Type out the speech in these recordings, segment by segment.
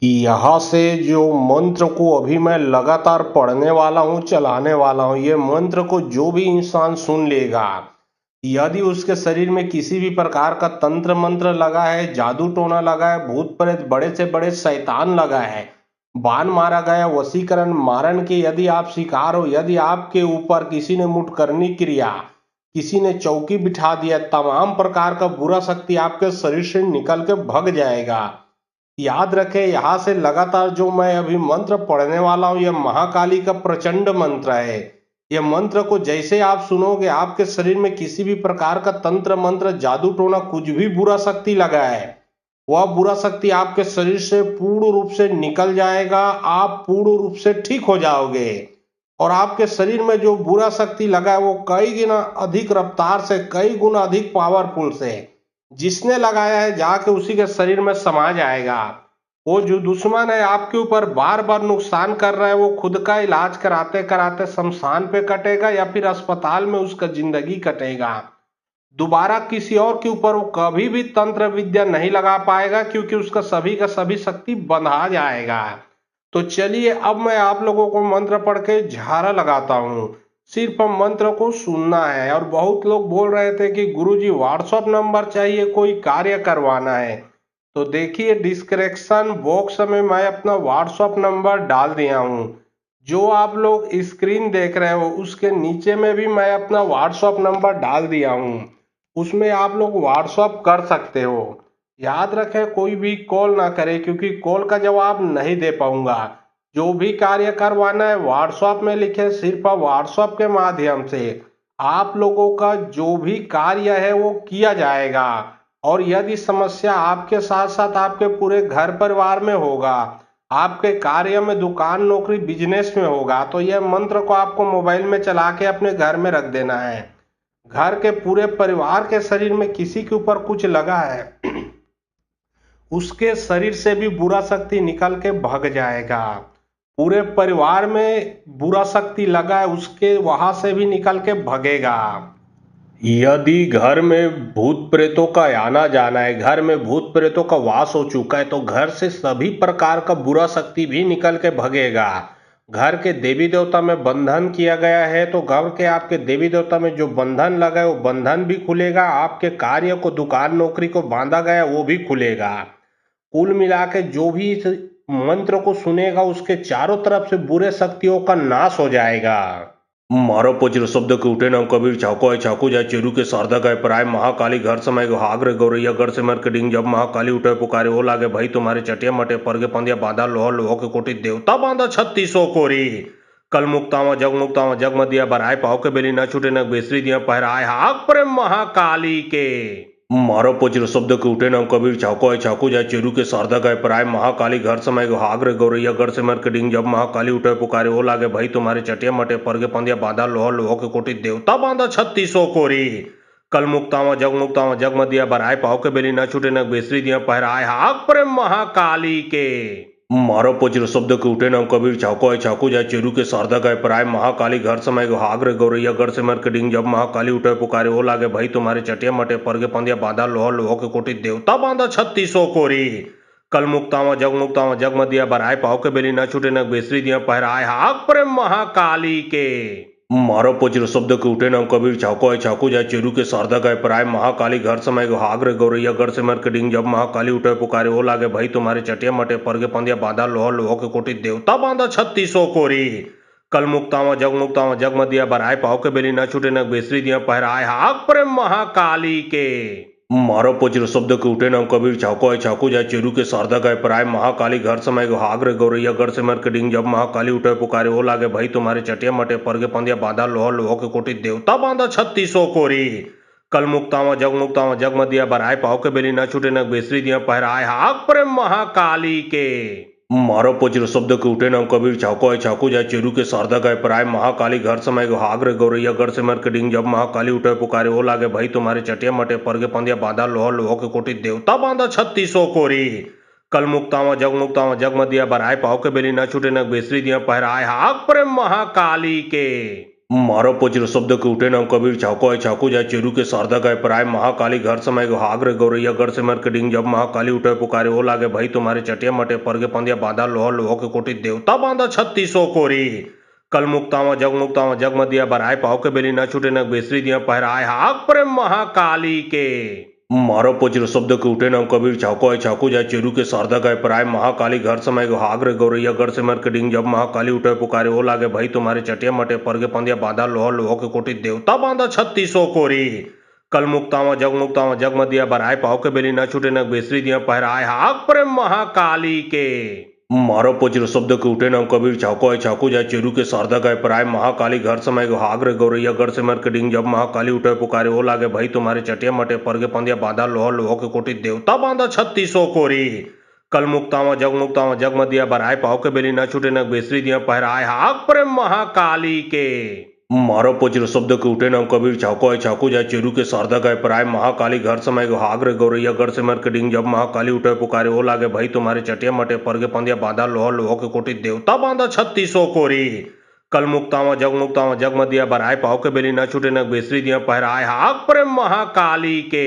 यहाँ से जो मंत्र को अभी मैं लगातार पढ़ने वाला हूँ, चलाने वाला हूँ, ये मंत्र को जो भी इंसान सुन लेगा, यदि उसके शरीर में किसी भी प्रकार का तंत्र मंत्र लगा है, जादू टोना लगा है, भूत प्रेत, बड़े से बड़े शैतान लगा है, बाण मारा गया, वशीकरण, मारण के यदि आप शिकार हो, यदि आपके ऊपर किसी ने मुठकरनी क्रिया, किसी ने चौकी बिठा दिया, तमाम प्रकार का बुरा शक्ति आपके शरीर से निकल के भग जाएगा। याद रखें, यहाँ से लगातार जो मैं अभी मंत्र पढ़ने वाला हूँ, यह महाकाली का प्रचंड मंत्र है। यह मंत्र को जैसे आप सुनोगे, आपके शरीर में किसी भी प्रकार का तंत्र मंत्र, जादू टोना, कुछ भी बुरा शक्ति लगा है, वह बुरा शक्ति आपके शरीर से पूर्ण रूप से निकल जाएगा। आप पूर्ण रूप से ठीक हो जाओगे और आपके शरीर में जो बुरा शक्ति लगा है वो कई गुना अधिक रफ्तार से, कई गुना अधिक पावरफुल से जिसने लगाया है जाके उसी के शरीर में समा जाएगा। वो जो दुश्मन है आपके ऊपर बार बार नुकसान कर रहा है, वो खुद का इलाज कराते कराते शमशान पे कटेगा या फिर अस्पताल में उसका जिंदगी कटेगा। दोबारा किसी और के ऊपर वो कभी भी तंत्र विद्या नहीं लगा पाएगा, क्योंकि उसका सभी का सभी शक्ति बंधा जाएगा। तो चलिए अब मैं आप लोगों को मंत्र पढ़ के झाड़ा लगाता हूँ। सिर्फ मंत्र को सुनना है। और बहुत लोग बोल रहे थे कि गुरुजी व्हाट्सएप नंबर चाहिए, कोई कार्य करवाना है। तो देखिए डिस्क्रिप्शन बॉक्स में मैं अपना व्हाट्सएप नंबर डाल दिया हूँ। जो आप लोग स्क्रीन देख रहे हो उसके नीचे में भी मैं अपना व्हाट्सएप नंबर डाल दिया हूँ। उसमें आप लोग व्हाट्सएप कर सकते हो। याद रखें, कोई भी कॉल ना करे, क्योंकि कॉल का जवाब नहीं दे पाऊंगा। जो भी कार्य करवाना है व्हाट्सएप में लिखे, सिर्फ व्हाट्सएप के माध्यम से आप लोगों का जो भी कार्य है वो किया जाएगा। और यदि समस्या आपके साथ साथ आपके पूरे घर परिवार में होगा, आपके कार्य में, दुकान, नौकरी, बिजनेस में होगा, तो यह मंत्र को आपको मोबाइल में चला के अपने घर में रख देना है। घर के पूरे परिवार के शरीर में किसी के ऊपर कुछ लगा है, उसके शरीर से भी बुरा शक्ति निकल के भग जाएगा। पूरे परिवार में बुरा शक्ति लगा है, उसके वहां से भी निकल के भगेगा। यदि घर में भूत प्रेतों का आना जाना है, घर में भूत प्रेतों का वास हो चुका है, तो घर से सभी प्रकार का बुरा शक्ति भी निकल के भगेगा। घर के देवी देवता में बंधन किया गया है तो घर के आपके देवी देवता में जो बंधन लगा है वो बंधन भी खुलेगा। आपके कार्य को, दुकान, नौकरी को बांधा गया वो भी खुलेगा। कुल मिला के जो भी इस मंत्र को सुनेगा उसके चारों तरफ से बुरे शक्तियों का नाश हो जाएगा। मारो पचिर शब्द के उठे नाम कबीर चाको है, चाकू जाए चेरू के सारदा गए प्राय महाकाली घर समय हाग्र गौरैया घर से मार्केटिंग जब महाकाली उठे पुकारे हो लागे भाई तुम्हारे चटिया मटे परगे पंदिया बांधा लोह लोह के कोटी देवता बांधा 3600 कोरी। कल मुक्तावा जग मदिया बराए पाव के बेली न छूटे न बेसरी दिया पहराए हाक प्रेम महाकाली के। मारो पचिर शब्द के उठे नाम कबीर चाको है, चाकू जाए चेरू के सारदा गए प्राय महाकाली घर समय हाग्र गौरैया घर से मार्केटिंग जब महाकाली उठे पुकारे हो लागे भाई तुम्हारे चटिया मटे परगे पंदिया बांधा लोह लोह के कोटी देवता बांधा 3600 कोरी। कल मुक्तावा जग मदिया बराए पाव के बेली न छूटे न बेसरी दिया पहराए हाक प्रेम महाकाली के। मारो पचिर शब्द के उठे नाम कबीर चाको है, चाकू जाए चेरू के सारदा गए प्राय महाकाली घर समय हाग्र गौरैया घर से मार्केटिंग जब महाकाली उठे पुकारे हो लागे भाई तुम्हारे चटिया मटे परगे पंदिया बांधा लोह लोह के कोटी देवता बांधा 3600 कोरी। कल मुक्तावा जग मदिया बराए पाव के बेली न छूटे न बेसरी दिया पहराए हाक प्रेम महाकाली के। मारो पचिर शब्द के उठे नाम कबीर चाको है, चाकू जाए चेरू के सारदा गए प्राय महाकाली घर समय हाग्र गौरैया घर से मार्केटिंग जब महाकाली उठे पुकारे हो लागे भाई तुम्हारे चटिया मटे परगे पंदिया बांधा लोह लोह के कोटी देवता बांधा 3600 कोरी। कल मुक्तावा जग मदिया बराए पाव के बेली न छूटे न बेसरी दिया पहराए हाक प्रेम महाकाली के। मारो पचिर शब्द के उठे नाम कबीर चाको है, चाकू जाए चेरू के सारदा गए प्राय महाकाली घर समय हाग्र गौरैया घर से मार्केटिंग जब महाकाली उठे पुकारे हो लागे भाई तुम्हारे चटिया मटे परगे पंदिया बांधा लोह लोह के कोटी देवता बांधा 3600 कोरी। कल मुक्तावा जग मदिया बराए पाव के बेली न छूटे न बेसरी दिया पहराए हाक प्रेम महाकाली के। मारो पचिर शब्द के उठे नाम कबीर चाको है, चाकू जाए चेरू के सारदा गए प्राय महाकाली घर समय हाग्र गौरैया घर से मार्केटिंग जब महाकाली उठे पुकारे हो लागे भाई तुम्हारे चटिया मटे परगे पंदिया बांधा लोह लोह के कोटी देवता बांधा 3600 कोरी। कल मुक्तावा जग मदिया बराए पाव के बेली न छूटे न बेसरी दिया पहराए हाक प्रेम महाकाली के। मारो पुत्र शब्द के उठे नाम कबीर चाको है चाकू जाय चिरू के सारदा गए प्राय महाकाली घर समय हाग्र गौरैया घर से मर के डिंग जब महाकाली उठे पुकारे हो लागे भाई तुम्हारे चटिया मटे परगे पंदिया बांधा लोह लोह के कोटि देवता बांधा 3600 कोरी कल मुक्तावा जग मदिया बराय पाव के बेली न छूटे न बेसरी दिया पहराए हाक प्रेम महाकाली के मारो पुत्र शब्द के उठे नाम कबीर चाको है चाकू जाय चिरू के सारदा गए प्राय महाकाली घर समय हाग्र गौरैया घर से मर के डिंग जब महाकाली उठे पुकारे हो लागे भाई तुम्हारे चटिया मटे परगे पंदिया बांधा लोह लोह के कोटि देवता बांधा 3600 कोरी कल मुक्तावा जग मदिया बराय पाव के बेली न छूटे न बेसरी दिया पहराए हाक प्रेम महाकाली के मारो पुत्र शब्द के उठे नाम कबीर चाको है चाकू जाय चिरू के सारदा गए प्राय महाकाली घर समय हाग्र गौरैया घर से मर के डिंग जब महाकाली उठे पुकारे हो लागे भाई तुम्हारे चटिया मटे परगे पंदिया बांधा लोह लोह के कोटि देवता बांधा 3600 कोरी कल मुक्तावा जग मदिया बराय पाव के बेली न छूटे न बेसरी दिया पहराए हाक प्रेम महाकाली के मारो पुत्र शब्द के उठे नाम कबीर चाको है चाकू जाय चिरू के सारदा गए प्राय महाकाली घर समय हाग्र गौरैया घर से मर के डिंग जब महाकाली उठे पुकारे हो लागे भाई तुम्हारे चटिया मटे परगे पंदिया बांधा लोह लोह के कोटि देवता बांधा 3600 कोरी कल मुक्तावा जग मदिया बराय पाव के बेली न छूटे न बेसरी दिया पहराए हाक प्रेम महाकाली के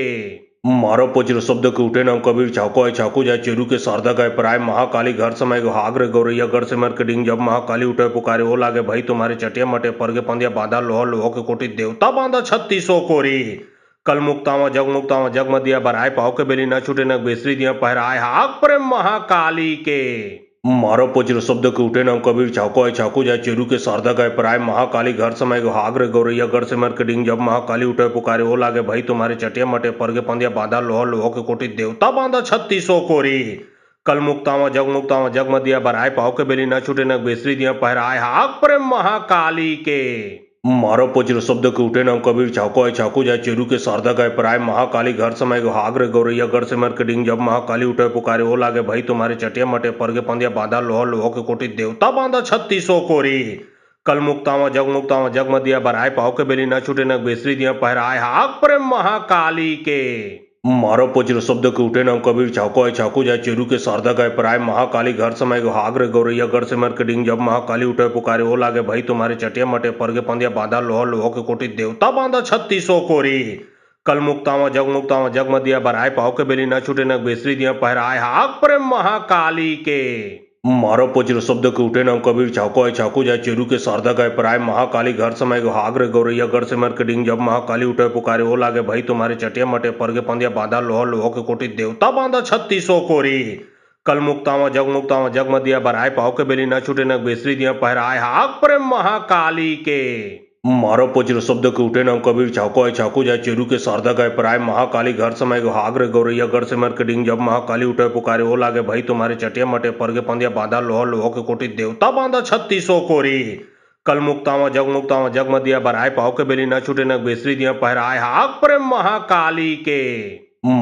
मारो पुत्र शब्द के उठे नाम कबीर चाको है चाकू जाय चिरू के सारदा गए प्राय महाकाली घर समय हाग्र गौरैया घर से मर के डिंग जब महाकाली उठे पुकारे हो लागे भाई तुम्हारे चटिया मटे परगे पंदिया बांधा लोह लोह के कोटि देवता बांधा 3600 कोरी कल मुक्तावा जग मदिया बराय पाव के बेली न छूटे न बेसरी दिया पहराए हाक प्रेम महाकाली के मारो पुत्र शब्द के उठे नाम कबीर चाको है चाकू जाय चिरू के सारदा गए प्राय महाकाली घर समय हाग्र गौरैया घर से मर के डिंग जब महाकाली उठे पुकारे हो लागे भाई तुम्हारे चटिया मटे परगे पंदिया बांधा लोह लोह के कोटि देवता बांधा 3600 कोरी कल मुक्तावा जग मदिया बराय पाव के बेली न छूटे न बेसरी दिया पहराए हाक प्रेम महाकाली के मारो पुत्र शब्द के उठे नाम कबीर चाको है चाकू जाय चिरू के सारदा गए प्राय महाकाली घर समय हाग्र गौरैया घर से मर के डिंग जब महाकाली उठे पुकारे हो लागे भाई तुम्हारे चटिया मटे परगे पंदिया बांधा लोह लोह के कोटि देवता बांधा 3600 कोरी कल मुक्तावा जग मदिया बराय पाव के बेली न छूटे न बेसरी दिया पहराए हाक प्रेम महाकाली के मारो पुत्र शब्द के उठे नाम कबीर चाको है चाकू जाय चिरू के सारदा गए प्राय महाकाली घर समय हाग्र गौरैया घर से मर के डिंग जब महाकाली उठे पुकारे हो लागे भाई तुम्हारे चटिया मटे परगे पंदिया बांधा लोह लोह के कोटि देवता बांधा 3600 कोरी कल मुक्तावा जग मदिया बराय पाव के बेली न छूटे न बेसरी दिया पहराए हाक प्रेम महाकाली के मारो पुत्र शब्द के उठे नाम कबीर चाको है चाकू जाय चिरू के सारदा गए प्राय महाकाली घर समय हाग्र गौरैया घर से मर के डिंग जब महाकाली उठे पुकारे हो लागे भाई तुम्हारे चटिया मटे परगे पंदिया बांधा लोह लोह के कोटि देवता बांधा 3600 कोरी कल मुक्तावा जग मदिया बराय पाव के बेली न छूटे न बेसरी दिया पहराए हाक प्रेम महाकाली के मारो पुत्र शब्द के उठे नाम कबीर चाको है चाकू जाय चिरू के सारदा गए प्राय महाकाली घर समय हाग्र गौरैया घर से मर के डिंग जब महाकाली उठे पुकारे हो लागे भाई तुम्हारे चटिया मटे परगे पंदिया बांधा लोह लोह के कोटि देवता बांधा 3600 कोरी कल मुक्तावा जग मदिया बराय पाव के बेली न छूटे न बेसरी दिया पहराए हाक प्रेम महाकाली के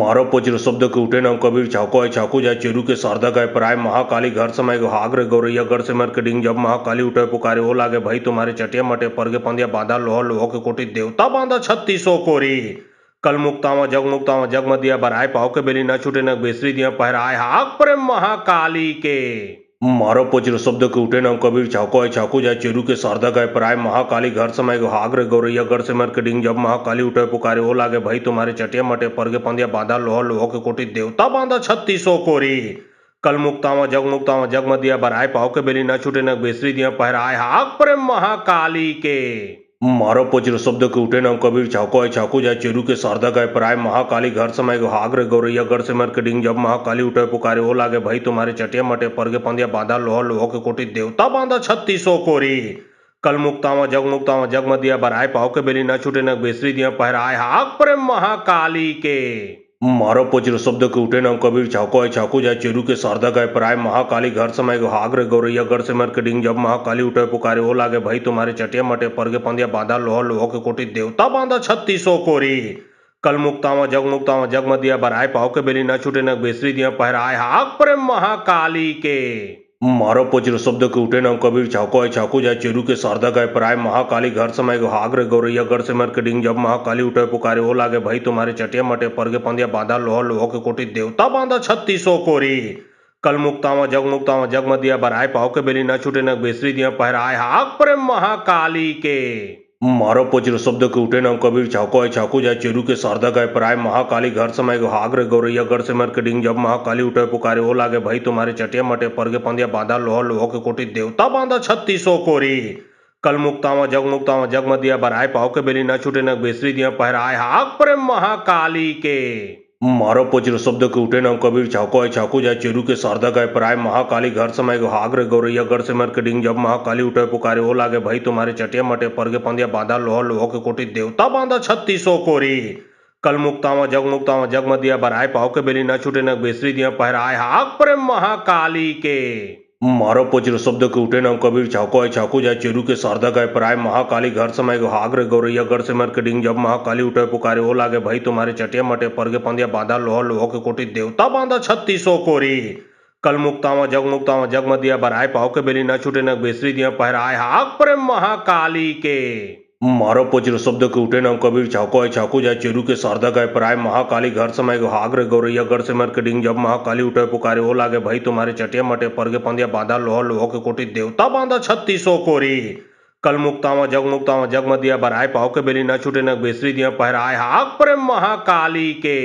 मारो पुत्र शब्द के उठे नाम कबीर चाको है चाकू जाय चिरू के सारदा गए प्राय महाकाली घर समय हाग्र गौरैया घर से मर के डिंग जब महाकाली उठे पुकारे हो लागे भाई तुम्हारे चटिया मटे परगे पंदिया बांधा लोह लोह के कोटि देवता बांधा 3600 कोरी कल मुक्तावा जग मदिया बराय पाव के बेली न छूटे न बेसरी दिया पहराए हाक प्रेम महाकाली के मारो पुत्र शब्द के उठे नाम कबीर चाको है चाकू जाय चिरू के सारदा गए प्राय महाकाली घर समय हाग्र गौरैया घर से मर के डिंग जब महाकाली उठे पुकारे हो लागे भाई तुम्हारे चटिया मटे परगे पंदिया बांधा लोह लोह के कोटि देवता बांधा 3600 कोरी कल मुक्तावा जग मदिया बराय पाव के बेली न छूटे न बेसरी दिया पहराए हाक प्रेम महाकाली के मारो पुत्र शब्द के उठे नाम कबीर चाको है चाकू जाय चिरू के सारदा गए प्राय महाकाली घर समय हाग्र गौरैया घर से मर के डिंग जब महाकाली उठे पुकारे हो लागे भाई तुम्हारे चटिया मटे परगे पंदिया बांधा लोह लोह के कोटि देवता बांधा 3600 कोरी कल मुक्तावा जग मदिया बराय पाव के बेली न छूटे न बेसरी दिया पहराए हाक प्रेम महाकाली के मारो पुत्र शब्द के उठे नाम कबीर चाको है चाकू जाय चिरू के सारदा गए प्राय महाकाली घर समय हाग्र गौरैया घर से मर के डिंग जब महाकाली उठे पुकारे हो लागे भाई तुम्हारे चटिया मटे परगे पंदिया बांधा लोह लोह के कोटि देवता बांधा 3600 कोरी कल मुक्तावा जग मदिया बराय पाव के बेली न छूटे न बेसरी दिया पहराए हाक प्रेम महाकाली के मारो पुत्र शब्द के उठे नाम कबीर चाको है चाकू जाय चिरू के सारदा गए प्राय महाकाली घर समय हाग्र गौरैया घर से मर के डिंग जब महाकाली उठे पुकारे हो लागे भाई तुम्हारे चटिया मटे परगे पंदिया बांधा लोह लोह के कोटि देवता बांधा 3600 कोरी कल मुक्तावा जग मदिया बराय पाव के बेली न छूटे न बेसरी दिया पहराए हाक प्रेम महाकाली के मारो पुत्र शब्द के उठे नाम कबीर चाको है चाकू जाय चेरू के शारदा गए प्राय महाकाली घर समय हाग्र गौरैया गढ़ से मर के डिंग जब महाकाली उठे पुकारे ओ लागे भाई तुम्हारे चटिया मटे परगे पंदिया बांधा लोह लोह के कोटि देवता बांधा 3600 कोरी कल मुक्तावा जग मदिया बराय पाव के बेली न छूटे न बेसरी दिया पहराए हाक प्रेम महाकाली के मारो पुत्र शब्द के उठे नाम कबीर चाको है चाकू जाय चेरू के शारदा गए प्राय महाकाली घर समय हाग्र गौरैया गढ़ से मर के डिंग जब महाकाली उठे पुकारे ओ लागे भाई तुम्हारे चटिया मटे परगे पंदिया बांधा लोह लोह के कोटि देवता बांधा 3600 कोरी कल मुक्तावा जग मदिया बराय पाव के बेली न छूटे न बेसरी दिया पहराए हाक प्रेम महाकाली के मारो पुत्र शब्द के उठे नाम कबीर चाको है चाकू जाय चेरू के शारदा गए प्राय महाकाली घर समय हाग्र गौरैया गढ़ से मर के डिंग जब महाकाली उठे पुकारे ओ लागे भाई तुम्हारे चटिया मटे परगे पंदिया बांधा लोह लोह के कोटि देवता बांधा 3600 कोरी कल मुक्तावा जग मदिया बराय पाव के बेली न छूटे न बेसरी दिया पहराए हाक प्रेम महाकाली के मारो पुत्र शब्द के उठे नाम कबीर चाको है चाकू जाय चेरू के शारदा गए प्राय महाकाली घर समय हाग्र गौरैया गढ़ से मर के डिंग जब महाकाली उठे पुकारे ओ लागे भाई तुम्हारे चटिया मटे परगे पंदिया बांधा लोह लोह के कोटि देवता बांधा 3600 कोरी कल मुक्तावा जग मदिया बराय पाव के बेली न छूटे न बेसरी दिया पहराए हाक प्रेम महाकाली के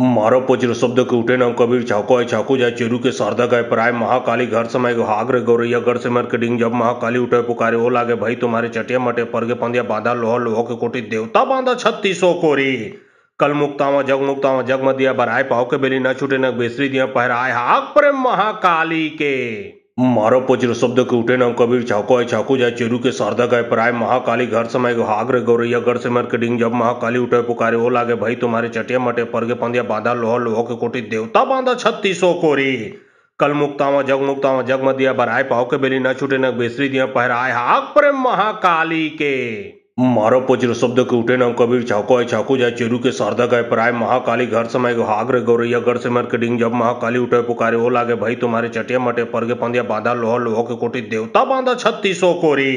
मारो पुत्र शब्द के उठे नाम कबीर चाको है चाकू जाय चेरू के शारदा गए प्राय महाकाली घर समय हाग्र गौरैया गढ़ से मर के डिंग जब महाकाली उठे पुकारे ओ लागे भाई तुम्हारे चटिया मटे परगे पंदिया बांधा लोह लोह के कोटि देवता बांधा 3600 कोरी कल मुक्तावा जग मदिया बराय पाव के बेली न छूटे न बेसरी दिया पहराए हाक प्रेम महाकाली के मारो पुत्र शब्द के उठे नाम कबीर चाको है चाकू जाय चेरू के शारदा गए प्राय महाकाली घर समय हाग्र गौरैया गढ़ से मर के डिंग जब महाकाली उठे पुकारे ओ लागे भाई तुम्हारे चटिया मटे परगे पंदिया बांधा लोह लोह के कोटि देवता बांधा 3600 कोरी कल मुक्तावा जग मदिया बराय पाव के बेली न छूटे न बेसरी दिया पहराए हाक प्रेम महाकाली के मारो पुत्र शब्द के उठे नाम कबीर चाको है चाकू जाय चेरू के शारदा गए प्राय महाकाली घर समय हाग्र गौरैया गढ़ से मर के डिंग जब महाकाली उठे पुकारे ओ लागे भाई तुम्हारे चटिया मटे परगे पंदिया बांधा लोह लोह के कोटि देवता बांधा 3600 कोरी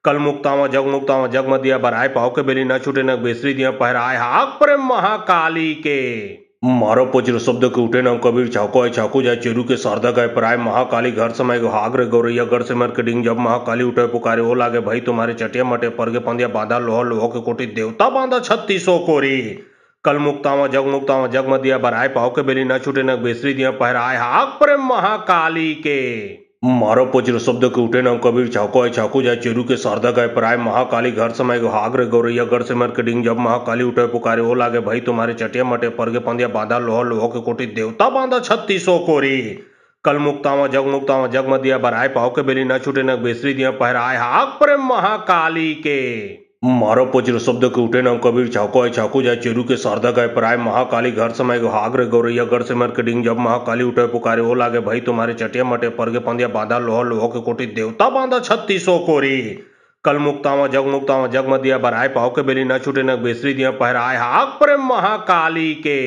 कल मुक्तावा जग मदिया बराय पाव के बेली न छूटे न बेसरी दिया पहराए हाक प्रेम महाकाली के मारो पुत्र शब्द के उठे नाम कबीर चाको है चाकू जाय चेरू के शारदा गए प्राय महाकाली घर समय हाग्र गौरैया गढ़ से मर के डिंग जब महाकाली उठे पुकारे ओ लागे भाई तुम्हारे चटिया मटे परगे पंदिया बांधा लोह लोह के कोटि देवता बांधा 3600 कोरी कल मुक्तावा जग मदिया बराय पाव के बेली न छूटे न बेसरी दिया पहराए हाक प्रेम महाकाली के मारो पुत्र शब्द के उठे नाम कबीर चाको है चाकू जाय चेरू के शारदा गए प्राय महाकाली घर समय हाग्र गौरैया गढ़ से मर के डिंग जब महाकाली उठे पुकारे ओ लागे भाई तुम्हारे चटिया मटे परगे पंदिया बांधा लोह लोह के कोटि देवता बांधा 3600 कोरी कल मुक्तावा जग मदिया बराय पाव के बेली न छूटे न बेसरी दिया पहराए हाक प्रेम महाकाली के मारो पुत्र शब्द के उठे नाम कबीर चाको है चाकू जाय चेरू के शारदा गए प्राय महाकाली घर समय हाग्र गौरैया गढ़ से मर के डिंग जब महाकाली उठे पुकारे ओ लागे भाई तुम्हारे चटिया मटे परगे पंदिया बांधा लोह लोह के कोटि देवता बांधा 3600 कोरी कल मुक्तावा जग मदिया बराय पाव के बेली न छूटे न बेसरी दिया पहराए हाक प्रेम महाकाली के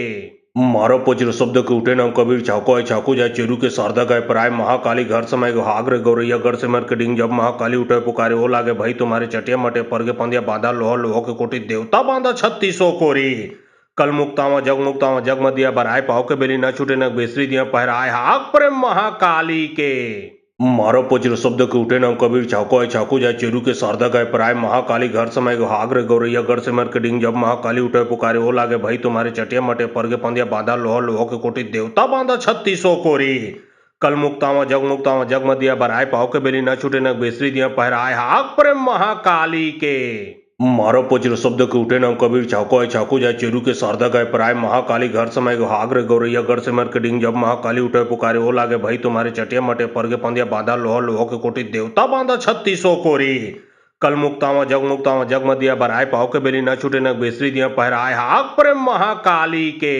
मारो पुत्र शब्द के उठे नाम कबीर चाको है चाकू जाय चेरू के शारदा गए प्राय महाकाली घर समय हाग्र गौरैया गढ़ से मर के डिंग जब महाकाली उठे पुकारे ओ लागे भाई तुम्हारे चटिया मटे परगे पंदिया बांधा लोह लोह के कोटि देवता बांधा 3600 कोरी कल मुक्तावा जग मदिया बराय पाव के बेली न छूटे न बेसरी दिया पहराए हाक प्रेम महाकाली के मारो पुत्र शब्द के उठे नाम कबीर चाको है चाकू जाय चेरू के शारदा गए प्राय महाकाली घर समय हाग्र गौरैया गढ़ से मर के डिंग जब महाकाली उठे पुकारे ओ लागे भाई तुम्हारे चटिया मटे परगे पंदिया बांधा लोह लोह के कोटि देवता बांधा 3600 कोरी कल मुक्तावा जग मदिया बराय पाव के बेली न छूटे न बेसरी दिया पहराए हाक प्रेम महाकाली के मारो पुत्र शब्द के उठे नाम कबीर चाको है चाकू जाय चेरू के शारदा गए प्राय महाकाली घर समय हाग्र गौरैया गढ़ से मर के डिंग जब महाकाली उठे पुकारे ओ लागे भाई तुम्हारे चटिया मटे परगे पंदिया बांधा लोह लोह के कोटि देवता बांधा 3600 कोरी कल मुक्तावा जग मदिया बराय पाव के बेली न छूटे न बेसरी दिया पहराए हाक प्रेम महाकाली के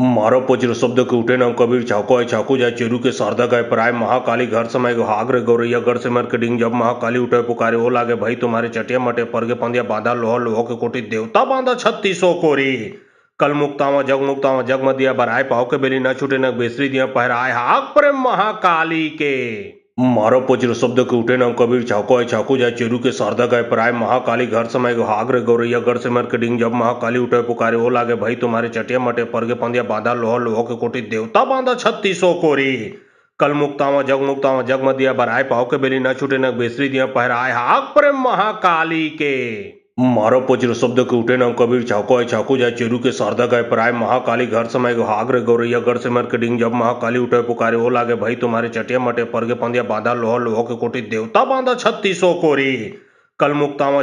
मारो पुत्र शब्द के उठे नाम कबीर चाको है चाकू जाय चेरू के शारदा गए प्राय महाकाली घर समय हाग्र गौरैया गढ़ से मर के डिंग जब महाकाली उठे पुकारे ओ लागे भाई तुम्हारे चटिया मटे परगे पंदिया बांधा लोह लोह के कोटि देवता बांधा 3600 कोरी कल मुक्तावा जग मदिया बराय पाव के बेली न छूटे न बेसरी दिया पहराए हाक प्रेम महाकाली के मारो पुत्र शब्द के उठे नाम कबीर चाको है चाकू जाय चेरू के शारदा गए प्राय महाकाली घर समय हाग्र गौरैया गढ़ से मर के डिंग जब महाकाली उठे पुकारे ओ लागे भाई तुम्हारे चटिया मटे परगे पंदिया बांधा लोह लोह के कोटि देवता बांधा 3600 कोरी कल मुक्तावा जग मदिया बराय पाव के बेली न छूटे न बेसरी दिया पहराए हाक प्रेम महाकाली के मारो पचिर शब्द के उठे नाम कबीर चाको है चाकू जाए चेरू के शारदा गए प्राय महाकाली घर समय हाग्र गौरैया गढ़ से मर के डिंग जब महाकाली उठे पुकारे हो लागे भाई तुम्हारे चटिया मटे परगे पंदिया बांधा लोह लोह के कोटि देवता बांधा 3600 कोरी कल मुक्तावा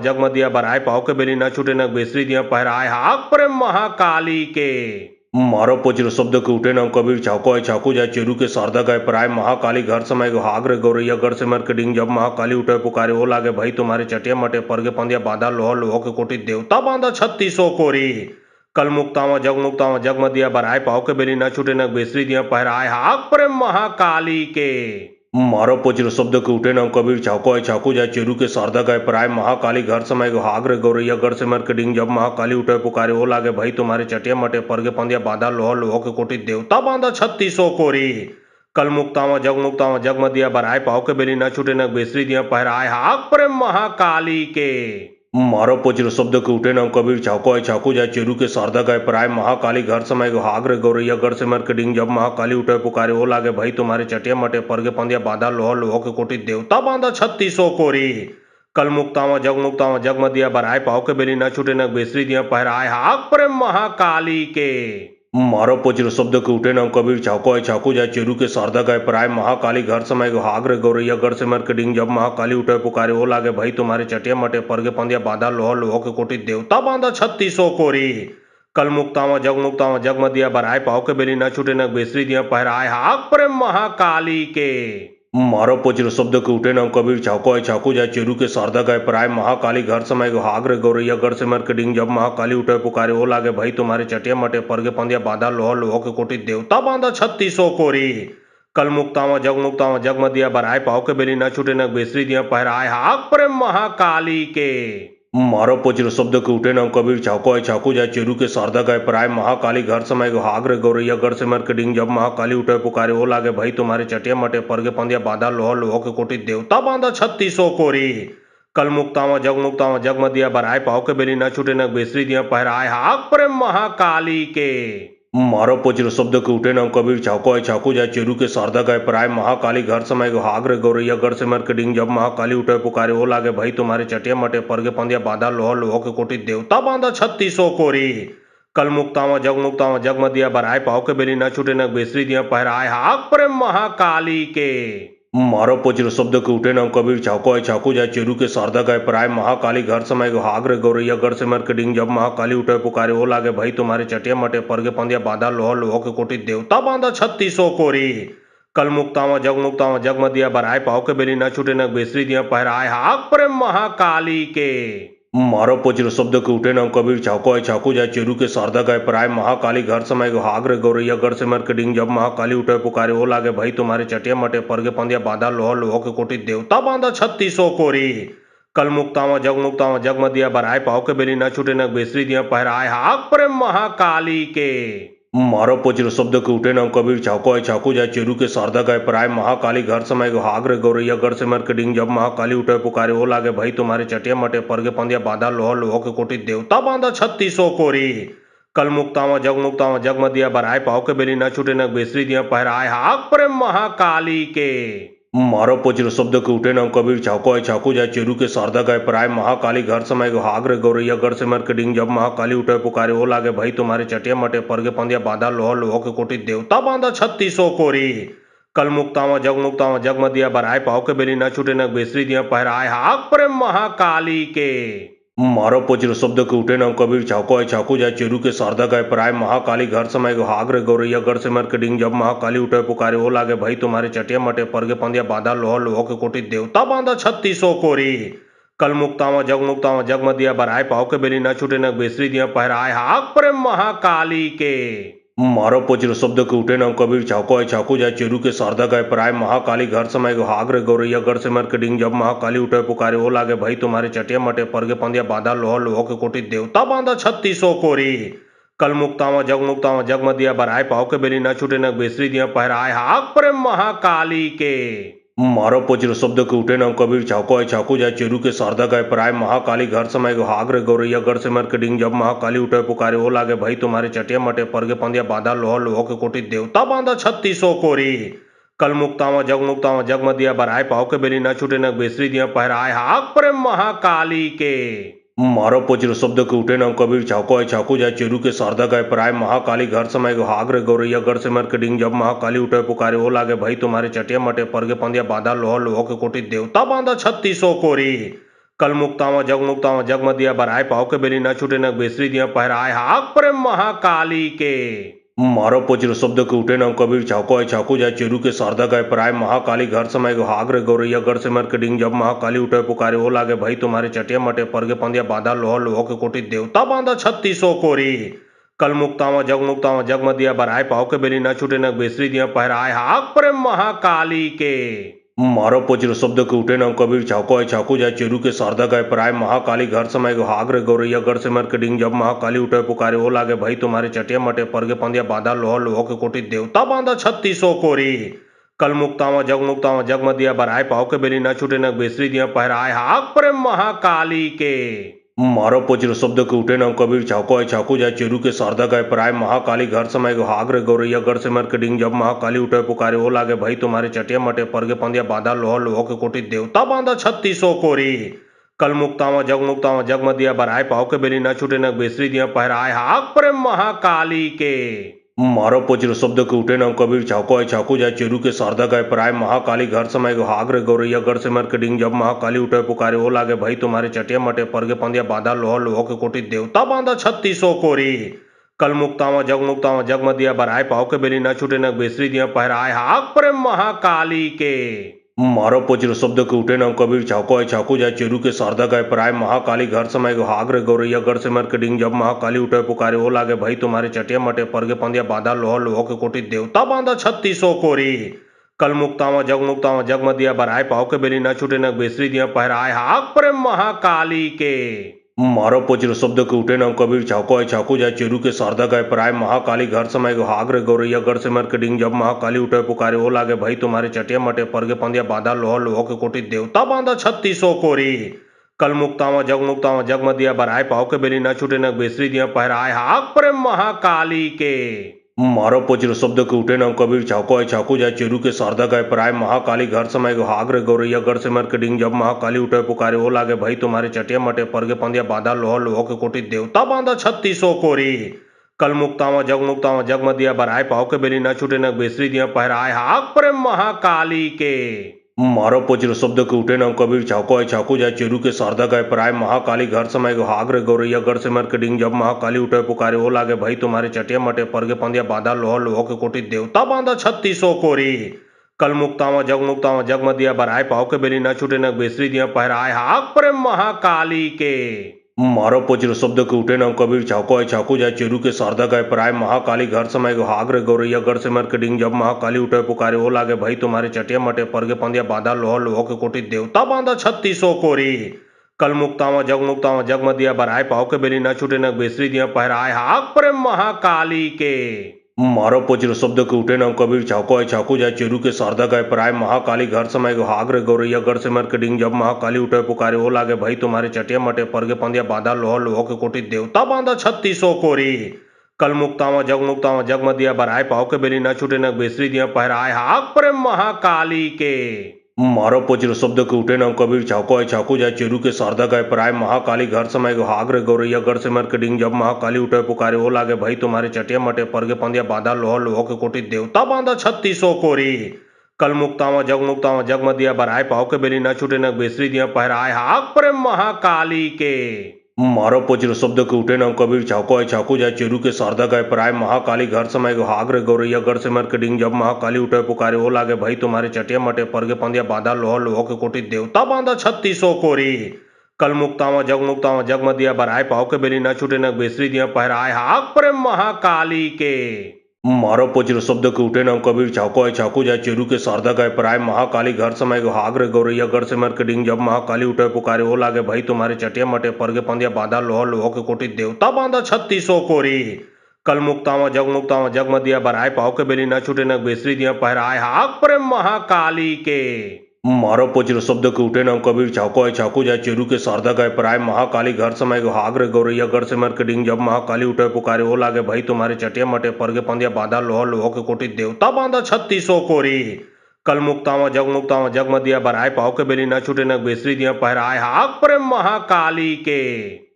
जग मदिया बराय पाव के बेली न छूटे न बेसरी दिया पहराए हाक प्रेम महाकाली के मारो पचिर शब्द के उठे नाम कबीर चाको है चाकू जाए चेरू के शारदा गए प्राय महाकाली घर समय हाग्र गौरैया गढ़ से मर के डिंग जब महाकाली उठे पुकारे हो लागे भाई तुम्हारे चटिया मटे परगे पंदिया बांधा लोह लोह के कोटि देवता बांधा 3600 कोरी कल मुक्तावा जग मदिया बराय पाव के बेली न छूटे न बेसरी दिया पहराए हाक प्रेम महाकाली के मारो पचिर शब्द के उठे नाम कबीर चाको है चाकू जाए चेरू के शारदा गए प्राय महाकाली घर समय हाग्र गौरैया गढ़ से मर के डिंग जब महाकाली उठे पुकारे हो लागे भाई तुम्हारे चटिया मटे परगे पंदिया बांधा लोह लोह के कोटि देवता बांधा 3600 कोरी कल मुक्तावा जग मदिया बराय पाव के बेली न छूटे न बेसरी दिया पहराए हाक प्रेम महाकाली के मारो पचिर शब्द के उठे नाम कबीर चाको है चाकू जाए चेरू के शारदा गए प्राय महाकाली घर समय हाग्र गौरैया गढ़ से मर के डिंग जब महाकाली उठे पुकारे हो लागे भाई तुम्हारे चटिया मटे परगे पंदिया बांधा लोह लोह के कोटि देवता बांधा 3600 कोरी कल मुक्तावा जग मदिया बराय पाव के बेली न छूटे न बेसरी दिया पहराए हाक प्रेम महाकाली के मारो पचिर शब्द के उठे नाम कबीर चाको है चाकू जाए चेरू के शारदा गए प्राय महाकाली घर समय हाग्र गौरैया गढ़ से मर के डिंग जब महाकाली उठे पुकारे हो लागे भाई तुम्हारे चटिया मटे परगे पंदिया बांधा लोह लोह के कोटि देवता बांधा 3600 कोरी कल मुक्तावा जग मदिया बराय पाव के बेली न छूटे न बेसरी दिया पहराए हाक प्रेम महाकाली के मारो पचिर शब्द के उठे नाम कबीर चाको है चाकू जाए चेरू के शारदा गए प्राय महाकाली घर समय हाग्र गौरैया गढ़ से मर के डिंग जब महाकाली उठे पुकारे हो लागे भाई तुम्हारे चटिया मटे परगे पंदिया बांधा लोह लोह के कोटि देवता बांधा 3600 कोरी कल मुक्तावा जग मदिया बराय पाव के बेली न छूटे न बेसरी दिया पहराए हाक प्रेम महाकाली के मारो पचिर शब्द के उठे नाम कबीर चाको है चाकू जाए चेरू के शारदा गए प्राय महाकाली घर समय हाग्र गौरैया गढ़ से मर के डिंग जब महाकाली उठे पुकारे हो लागे भाई तुम्हारे चटिया मटे परगे पंदिया बांधा लोह लोह के कोटि देवता बांधा 3600 कोरी कल मुक्तावा जग मदिया बराय पाव के बेली न छूटे न बेसरी दिया पहराए हाक प्रेम महाकाली के मारो पचिर शब्द के उठे नाम कबीर चाको है चाकू जाए चेरू के शारदा गए प्राय महाकाली घर समय हाग्र गौरैया गढ़ से मर के डिंग जब महाकाली उठे पुकारे हो लागे भाई तुम्हारे चटिया मटे परगे पंदिया बांधा लोह लोह के कोटि देवता बांधा 3600 कोरी कल मुक्तावा जग मदिया बराय पाव के बेली न छूटे न बेसरी दिया पहराए हाक प्रेम महाकाली के मारो पचिर शब्द के उठे नाम कबीर चाको है चाकू जाए चेरू के शारदा गए प्राय महाकाली घर समय हाग्र गौरैया गढ़ से मर के डिंग जब महाकाली उठे पुकारे हो लागे भाई तुम्हारे चटिया मटे परगे पंदिया बांधा लोह लोह के कोटि देवता बांधा 3600 कोरी कल मुक्तावा जग मदिया बराय पाव के बेली न छूटे न बेसरी दिया पहराए हाक प्रेम महाकाली के मारो पचिर शब्द के उठे नाम कबीर चाको है चाकू जाए चेरू के शारदा गए प्राय महाकाली घर समय हाग्र गौरैया गढ़ से मर के डिंग जब महाकाली उठे पुकारे हो लागे भाई तुम्हारे चटिया मटे परगे पंदिया बांधा लोह लोह के कोटि देवता बांधा 3600 कोरी कल मुक्तावा जग मदिया बराय पाव के बेली न छूटे न बेसरी दिया पहराए हाक प्रेम महाकाली के मारो पचिर शब्द के उठे नाम कबीर चाको है चाकू जाए चेरू के शारदा गए प्राय महाकाली घर समय हाग्र गौरैया गढ़ से मर के डिंग जब महाकाली उठे पुकारे हो लागे भाई तुम्हारे चटिया मटे परगे पंदिया बांधा लोह लोह के कोटि देवता बांधा 3600 कोरी कल मुक्तावा जग मदिया बराय पाव के बेली न छूटे न बेसरी दिया पहराए हाक प्रेम महाकाली के मारो पचिर शब्द के उठे नाम कबीर चाको है चाकू जाए चेरू के शारदा गए प्राय महाकाली घर समय हाग्र गौरैया गढ़ से मर के डिंग जब महाकाली उठे पुकारे हो लागे भाई तुम्हारे चटिया मटे परगे पंदिया बांधा लोह लोह के कोटि देवता बांधा 3600 कोरी कल मुक्तावा जग मदिया बराय पाव के बेली न छूटे न बेसरी दिया पहराए हाक प्रेम महाकाली के मारो पचिर शब्द के उठे नाम कबीर चाको है चाकू जाए चेरू के शारदा गए प्राय महाकाली घर समय हाग्र गौरैया गढ़ से मर के डिंग जब महाकाली उठे पुकारे हो लागे भाई तुम्हारे चटिया मटे परगे पंदिया बांधा लोह लोह के कोटि देवता बांधा 3600 कोरी कल मुक्तावा जग मदिया बराय पाव के बेली न छूटे न बेसरी दिया पहराए हाक प्रेम महाकाली के मारो पचिर शब्द के उठे नाम कबीर चाको है चाकू जाए चेरू के शारदा गए प्राय महाकाली घर समय हाग्र गौरैया गढ़ से मर के डिंग जब महाकाली उठे पुकारे हो लागे भाई तुम्हारे चटिया मटे परगे पंदिया बांधा लोह लोह के कोटि देवता बांधा 3600 कोरी कल मुक्तावा जग मदिया बराय पाव के बेली न छूटे न बेसरी दिया पहराए हाक प्रेम महाकाली के मारो पचिर शब्द के उठे नाम कबीर चाको है चाकू जाए चेरू के शारदा गए प्राय महाकाली घर समय हाग्र गौरैया गढ़ से मर के डिंग जब महाकाली उठे पुकारे हो लागे भाई तुम्हारे चटिया मटे परगे पंदिया बांधा लोह लोह के कोटि देवता बांधा 3600 कोरी कल मुक्तावा जग मदिया बराय पाव के बेली न छूटे न बेसरी दिया पहराए हाक प्रेम महाकाली के मारो पुत्र शब्द के उठे नाम कबीर चाको है चाकू जाए चेरू के शारदा गए प्राय महाकाली घर समय हाग्र गौरैया गढ़ से मर के डिंग जब महाकाली उठे पुकारे हो लागे भाई तुम्हारे चटिया मटे परगे पंदिया बाधा लोह लोह के कोटि देवता बांधा 3600 कोरी कल मुक्तावा जग मदिया बराय पाव के बेली न छूटे न बेसरी दिया पहराए हाक प्रेम महाकाली के मारो पुत्र शब्द के उठे नाम कबीर चाको है चाकू जाए चेरू के शारदा गए प्राय महाकाली घर समय हाग्र गौरैया गढ़ से मर के डिंग जब महाकाली उठे पुकारे हो लागे भाई तुम्हारे चटिया मटे परगे पंदिया बाधा लोह लोह के कोटि देवता बांधा 3600 कोरी कल मुक्तावा जग मदिया बराय पाव के बेली न छूटे न बेसरी दिया पहराए हाक प्रेम महाकाली के मारो पुत्र शब्द के उठे नाम कबीर चाको है चाकू जाए चेरू के शारदा गए प्राय महाकाली घर समय हाग्र गौरैया गढ़ से मर के डिंग जब महाकाली उठे पुकारे हो लागे भाई तुम्हारे चटिया मटे परगे पंदिया बाधा लोह लोह के कोटि देवता बांधा 3600 कोरी कल मुक्तावा जग मदिया बराय पाव के बेली न छूटे न बेसरी दिया पहराए हाक प्रेम महाकाली के मारो पुत्र शब्द के उठे नाम कबीर चाको है चाकू जाए चेरू के शारदा गए प्राय महाकाली घर समय हाग्र गौरैया गढ़ से मर के डिंग जब महाकाली उठे पुकारे हो लागे भाई तुम्हारे चटिया मटे परगे पंदिया बाधा लोह लोह के कोटि देवता बांधा 3600 कोरी कल मुक्तावा जग मदिया बराय पाव के बेली न छूटे न बेसरी दिया पहराए हाक प्रेम महाकाली के मारो पुत्र शब्द के उठे नाम कबीर चाको है चाकू जाए चेरू के शारदा गए प्राय महाकाली घर समय हाग्र गौरैया गढ़ से मर के डिंग जब महाकाली उठे पुकारे हो लागे भाई तुम्हारे चटिया मटे परगे पंदिया बाधा लोह लोह के कोटि देवता बांधा 3600 कोरी कल मुक्तावा जग मदिया बराय पाव के बेली न छूटे न बेसरी दिया पहराए हाक प्रेम महाकाली के मारो पुत्र शब्द के उठे नाम कबीर चाको है चाकू जाए चेरू के शारदा गए प्राय महाकाली घर समय हाग्र गौरैया गढ़ से मर के डिंग जब महाकाली उठे पुकारे हो लागे भाई तुम्हारे चटिया मटे परगे पंदिया बाधा लोह लोह के कोटि देवता बांधा 3600 कोरी कल मुक्तावा जग मदिया बराय पाव के बेली न छूटे न बेसरी दिया पहराए हाक प्रेम महाकाली के मारो पुत्र शब्द के उठे नाम कबीर चाको है चाकू जाए चेरू के शारदा गए प्राय महाकाली घर समय हाग्र गौरैया गढ़ से मर के डिंग जब महाकाली उठे पुकारे हो लागे भाई तुम्हारे चटिया मटे परगे पंदिया बाधा लोह लोह के कोटि देवता बांधा 3600 कोरी कल मुक्तावा जग मदिया बराय पाव के बेली न छूटे न बेसरी दिया पहराए हाक प्रेम महाकाली के मारो पुत्र शब्द के उठे नाम कबीर चाको है चाकू जाए चेरू के शारदा गए प्राय महाकाली घर समय हाग्र गौरैया गढ़ से मर के डिंग जब महाकाली उठे पुकारे हो लागे भाई तुम्हारे चटिया मटे परगे पंदिया बाधा लोह लोह के कोटि देवता बांधा 3600 कोरी कल मुक्तावा जग मदिया बराय पाव के बेली न छूटे न बेसरी दिया पहराए हाक प्रेम महाकाली के मारो पुत्र शब्द के उठे नाम कबीर चाको है चाकू जाए चेरू के शारदा गए प्राय महाकाली घर समय हाग्र गौरैया गढ़ से मर के डिंग जब महाकाली उठे पुकारे हो लागे भाई तुम्हारे चटिया मटे परगे पंदिया बाधा लोह लोह के कोटि देवता बांधा 3600 कोरी कल मुक्तावा जग मदिया बराय पाव के बेली न छूटे न बेसरी दिया पहराए हाक प्रेम महाकाली के मारो पुत्र शब्द के उठे नाम कबीर चाको है चाकू जाए चेरू के शारदा गए प्राय महाकाली घर समय हाग्र गौरैया गढ़ से मर के डिंग जब महाकाली उठे पुकारे हो लागे भाई तुम्हारे चटिया मटे परगे पंदिया बाधा लोह लोह के कोटि देवता बांधा 3600 कोरी कल मुक्तावा जग मदिया बराय पाव के बेली न छूटे न बेसरी दिया पहराए हाक प्रेम महाकाली के मारो पुत्र शब्द के उठे नाम कबीर चाको है चाकू जाए चेरू के शारदा गए प्राय महाकाली घर समय हाग्र गौरैया गढ़ से मर के डिंग जब महाकाली उठे पुकारे हो लागे भाई तुम्हारे चटिया मटे परगे पंदिया बाधा लोह लोह के कोटि देवता बांधा 3600 कोरी कल मुक्तावा जग मदिया बराय पाव के बेली न छूटे न बेसरी दिया पहराए हाक प्रेम महाकाली के मारो पुत्र शब्द के उठे नाम कबीर चाको है चाकू जाए चेरू के शारदा गए प्राय महाकाली घर समय हाग्र गौरैया गढ़ से मर के डिंग जब महाकाली उठे पुकारे हो लागे भाई तुम्हारे चटिया मटे परगे पंदिया बाधा लोह लोह के कोटि देवता बांधा 3600 कोरी कल मुक्तावा जग मदिया बराय पाव के बेली न छूटे न बेसरी दिया पहराए हाक प्रेम महाकाली के मारो पुत्र शब्द के उठे नाम कबीर चाको है चाकू जाए चेरू के शारदा गए प्राय महाकाली घर समय हाग्र गौरैया गढ़ से मर के डिंग जब महाकाली उठे पुकारे हो लागे भाई तुम्हारे चटिया मटे परगे पंदिया बाधा लोह लोह के कोटि देवता बांधा 3600 कोरी कल मुक्तावा जग मदिया बराय पाव के बेली न छूटे न बेसरी दिया पहराए हाक प्रेम महाकाली के मारो पुत्र शब्द के उठे नाम कबीर चाको है चाकू जाए चेरू के शारदा गए प्राय महाकाली घर समय हाग्र गौरैया गढ़ से मर के डिंग जब महाकाली उठे पुकारे हो लागे भाई तुम्हारे चटिया मटे परगे पंदिया बाधा लोह लोह के कोटि देवता बांधा 3600 कोरी कल मुक्तावा जग मदिया बराय पाव के बेली न छूटे न बेसरी दिया पहराए हाक प्रेम महाकाली के मारो पुत्र शब्द के उठे नाम कबीर चाको है चाकू जाए चेरू के शारदा गए प्राय महाकाली घर समय हाग्र गौरैया गढ़ से मर के डिंग जब महाकाली उठे पुकारे हो लागे भाई तुम्हारे चटिया मटे परगे पंदिया बाधा लोह लोह के कोटि देवता बांधा 3600 कोरी कल मुक्तावा जग मदिया बराय पाव के बेली न छूटे न बेसरी दिया पहराए हाक प्रेम महाकाली के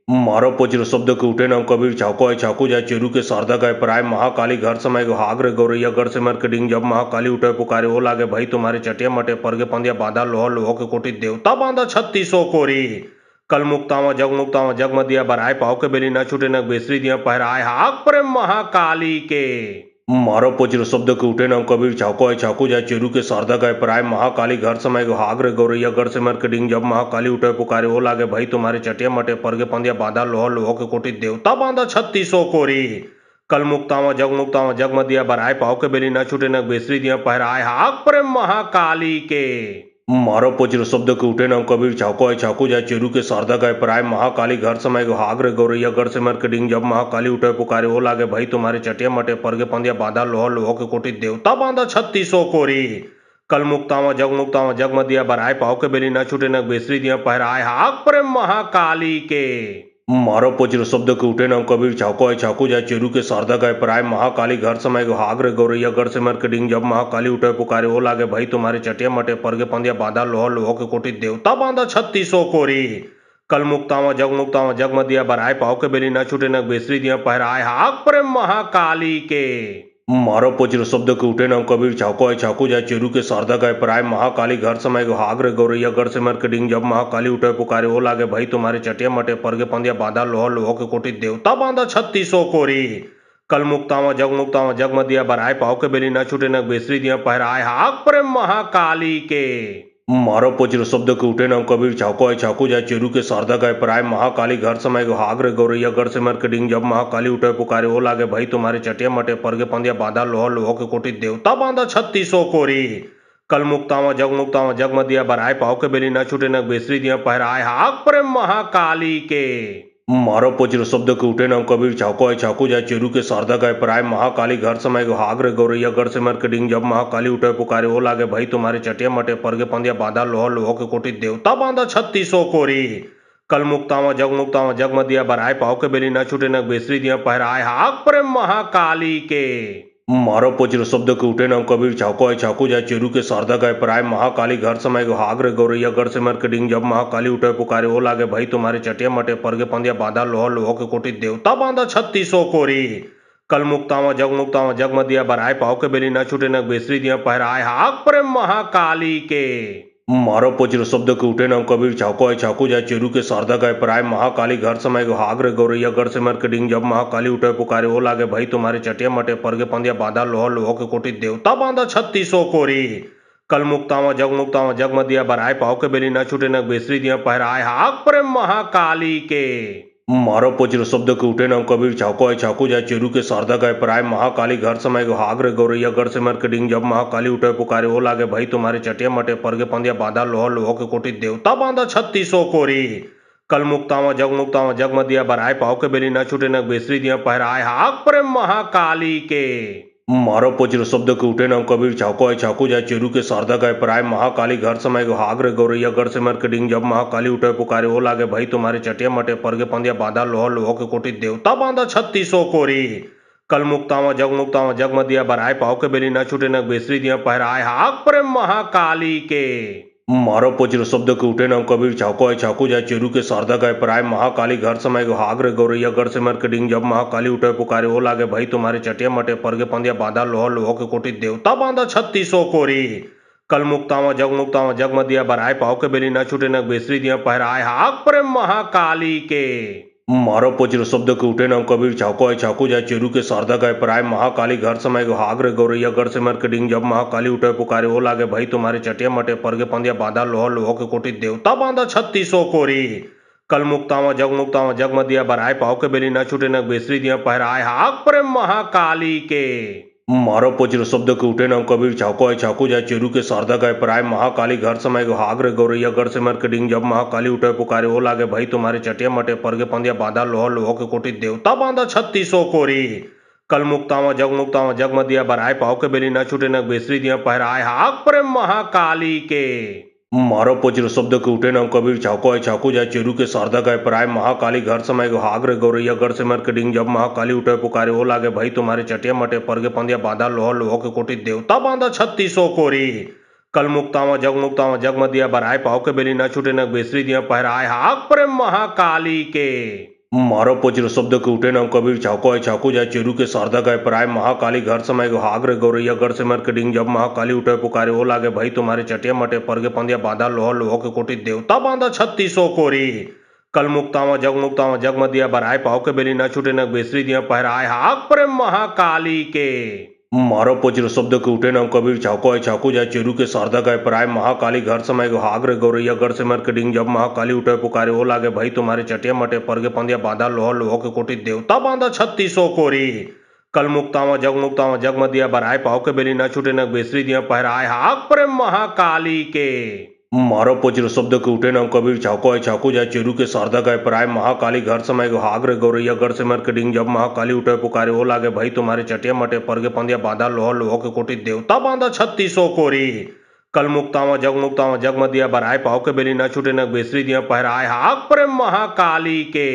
मारो पज्र शब्द के उठे नाम कबीर चाको है चाकू जाय चेरू के शारदा गाय पराय महाकाली घर समय गो हागरे गौरैया गढ़ से मर के डिंग जब महाकाली उठे पुकारे ओ लागे भाई तुम्हारे चटिया मटे परगे पंदिया बांधा लोह लोह के कोटि देवता बांधा 3600 कोरी कल मुक्तावा जग मदिया बराय पाव के बेली न छूटे न बेसरी दिया पहराय हाक प्रेम महाकाली के मारो पज्र शब्द के उठे नाम कबीर चाको है चाकू जाय चेरू के शारदा गाय पराय महाकाली घर समय गो हागरे गौरैया गढ़ से मर के डिंग जब महाकाली उठे पुकारे ओ लागे भाई तुम्हारे चटिया मटे परगे पंदिया बांधा लोह लोह के कोटि देवता बांधा 3600 कोरी कल मुक्तावा जग मदिया बराय पाव के बेली न छूटे न बेसरी दिया पहराय हाक प्रेम महाकाली के मारो पज्र शब्द के उठे नाम कबीर चाको है चाकू जाय चेरू के शारदा गाय पराय महाकाली घर समय गो हागरे गौरैया गढ़ से मर के डिंग जब महाकाली उठे पुकारे ओ लागे भाई तुम्हारे चटिया मटे परगे पंदिया बांधा लोह लोह के कोटि देवता बांधा 3600 कोरी कल मुक्तावा जग मदिया बराय पाव के बेली न छूटे न बेसरी दिया पहराय हाक प्रेम महाकाली के मारो पज्र शब्द के उठे नाम कबीर चाको है चाकू जाय चेरू के शारदा गाय पराय महाकाली घर समय गो हागरे गौरैया गढ़ से मर के डिंग जब महाकाली उठे पुकारे ओ लागे भाई तुम्हारे चटिया मटे परगे पंदिया बांधा लोह लोह के कोटि देवता बांधा 3600 कोरी कल मुक्तावा जग मदिया बराय पाव के बेली न छूटे न बेसरी दिया पहराय हाक प्रेम महाकाली के मारो पज्र शब्द के उठे नाम कबीर चाको है चाकू जाय चेरू के शारदा गाय पराय महाकाली घर समय गो हागरे गौरैया गढ़ से मर के डिंग जब महाकाली उठे पुकारे ओ लागे भाई तुम्हारे चटिया मटे परगे पंदिया बांधा लोह लोह के कोटि देवता बांधा 3600 कोरी कल मुक्तावा जग मदिया बराय पाव के बेली न छूटे न बेसरी दिया पहराय हाक प्रेम महाकाली के मारो पज्र शब्द के उठे नाम कबीर चाको है चाकू जाय चेरू के शारदा गाय पराय महाकाली घर समय गो हागरे गौरैया गढ़ से मर के डिंग जब महाकाली उठे पुकारे ओ लागे भाई तुम्हारे चटिया मटे परगे पंदिया बांधा लोह लोह के कोटि देवता बांधा 3600 कोरी कल मुक्तावा जग मदिया बराय पाव के बेली न छूटे न बेसरी दिया पहराय हाक प्रेम महाकाली के मारो पज्र शब्द के उठे नाम कबीर चाको है चाकू जाय चेरू के शारदा गाय पराय महाकाली घर समय गो हागरे गौरैया गढ़ से मर के डिंग जब महाकाली उठे पुकारे ओ लागे भाई तुम्हारे चटिया मटे परगे पंदिया बांधा लोह लोह के कोटि देवता बांधा 3600 कोरी कल मुक्तावा जग मदिया बराय पाव के बेली न छूटे न बेसरी दिया पहराय हाक प्रेम महाकाली के मारो पज्र शब्द के उठे नाम कबीर चाको है चाकू जाय चेरू के शारदा गाय पराय महाकाली घर समय गो हागरे गौरैया गढ़ से मर के डिंग जब महाकाली उठे पुकारे ओ लागे भाई तुम्हारे चटिया मटे परगे पंदिया बांधा लोह लोह के कोटि देवता बांधा 3600 कोरी कल मुक्तावा जग मदिया बराय पाव के बेली न छूटे न बेसरी दिया पहराय हाक प्रेम महाकाली के मारो पज्र शब्द के उठे नाम कबीर चाको है चाकू जाय चेरू के शारदा गाय पराय महाकाली घर समय गो हागरे गौरैया गढ़ से मर के डिंग जब महाकाली उठे पुकारे ओ लागे भाई तुम्हारे चटिया मटे परगे पंदिया बांधा लोह लोह के कोटि देवता बांधा 3600 कोरी कल मुक्तावा जग मदिया बराय पाव के बेली न छूटे न बेसरी दिया पहराय हाक प्रेम महाकाली के मारो पज्र शब्द के उठे नाम कबीर चाको है चाकू जाय चेरू के शारदा गाय पराय महाकाली घर समय गो हागरे गौरैया गढ़ से मर के डिंग जब महाकाली उठे पुकारे ओ लागे भाई तुम्हारे चटिया मटे परगे पंदिया बांधा लोह लोह के कोटि देवता बांधा 3600 कोरी कल मुक्तावा जग मदिया बराय पाव के बेली न छूटे न बेसरी दिया पहराय हाक प्रेम महाकाली के मारो पज्र शब्द के उठे नाम कबीर चाको है चाकू जाय चेरू के शारदा गाय पराय महाकाली घर समय गो हागरे गौरैया गढ़ से मर के डिंग जब महाकाली उठे पुकारे ओ लागे भाई तुम्हारे चटिया मटे परगे पंदिया बांधा लोह लोह के कोटि देवता बांधा 3600 कोरी कल मुक्तावा जग मदिया बराय पाव के बेली न छूटे न बेसरी दिया पहराय हाक प्रेम महाकाली के मारो पज्र शब्द के उठे नाम कबीर चाको है चाकू जाय चेरू के शारदा गाय पराय महाकाली घर समय गो हागरे गौरैया गढ़ से मर के डिंग जब महाकाली उठे पुकारे ओ लागे भाई तुम्हारे चटिया मटे परगे पंदिया बांधा लोह लोह के कोटि देवता बांधा 3600 कोरी कल मुक्तावा जग मदिया बराय पाव के बेली न छूटे न बेसरी दिया पहराय हाक प्रेम महाकाली के मारो पज्र शब्द के उठे नाम कबीर चाको है चाकू जाय चेरू के शारदा गाय पराय महाकाली घर समय गो हागरे गौरैया गढ़ से मर के डिंग जब महाकाली उठे पुकारे ओ लागे भाई तुम्हारे चटिया मटे परगे पंदिया बांधा लोह लोह के कोटि देवता बांधा 3600 कोरी कल मुक्तावा जग मदिया बराय पाव के बेली न छूटे न बेसरी दिया पहराय हाक प्रेम महाकाली के मारो पज्र शब्द के उठे नाम कबीर चाको है चाकू जाय चेरू के शारदा गाय पराय महाकाली घर समय गो हागरे गौरैया गढ़ से मर के डिंग जब महाकाली उठे पुकारे ओ लागे भाई तुम्हारे चटिया मटे परगे पंदिया बांधा लोह लोह के कोटि देवता बांधा 3600 कोरी कल मुक्तावा जग मदिया बराय पाव के बेली न छूटे न बेसरी दिया पहराय हाक प्रेम महाकाली के मारो पज्र शब्द के उठे नाम कबीर चाको है चाकू जाय चेरू के शारदा गाय पराय महाकाली घर समय गो हागरे गौरैया गढ़ से मर के डिंग जब महाकाली उठे पुकारे ओ लागे भाई तुम्हारे चटिया मटे परगे पंदिया बांधा लोह लोह के कोटि देवता बांधा 3600 कोरी कल मुक्तावा जग मदिया बराय पाव के बेली न छूटे न बेसरी दिया पहराय हाक प्रेम महाकाली के मारो पचिर शब्द के उठे नाम कबीर चाको है चाकू जाए चेरू के शारदा गए प्राय महाकाली घर समय हाग्र गौरैया गढ़ से मरकडिंग जब महाकाली उठे पुकारे ओ लागे भाई तुम्हारे चटिया मटे परगे पंदिया बाधा लोह लोह के कोटि देवता बांधा 3600 कोरी कल मुक्तावा जग मुक्तावा जग मदिया बराय पाव के बेली न छूटे न बेसरी दिया पहराए हाक प्रेम महाकाली के मारो पचिर शब्द के उठे नाम कबीर चाको है चाकू जाए चेरू के शारदा गए प्राय महाकाली घर समय हाग्र गौरैया गढ़ से मरकडिंग जब महाकाली उठे पुकारे ओ लागे भाई तुम्हारे चटिया मटे परगे पंदिया बाधा लोह लोह के कोटि देवता बांधा 3600 कोरी कल मुक्तावा जग मदिया बराय पाव के बेली न छूटे न बेसरी दिया पहराए हाक प्रेम महाकाली के मारो पचिर शब्द के उठे नाम कबीर चाको है चाकू जाए चेरू के शारदा गए प्राय महाकाली घर समय हाग्र गौरैया गढ़ से मरकडिंग जब महाकाली उठे पुकारे ओ लागे भाई तुम्हारे चटिया मटे परगे पंदिया बाधा लोह लोह के कोटि देवता बांधा 3600 कोरी कल मुक्तावा जग मदिया बराय पाव के बेली न छूटे न बेसरी दिया पहराए हाक प्रेम महाकाली के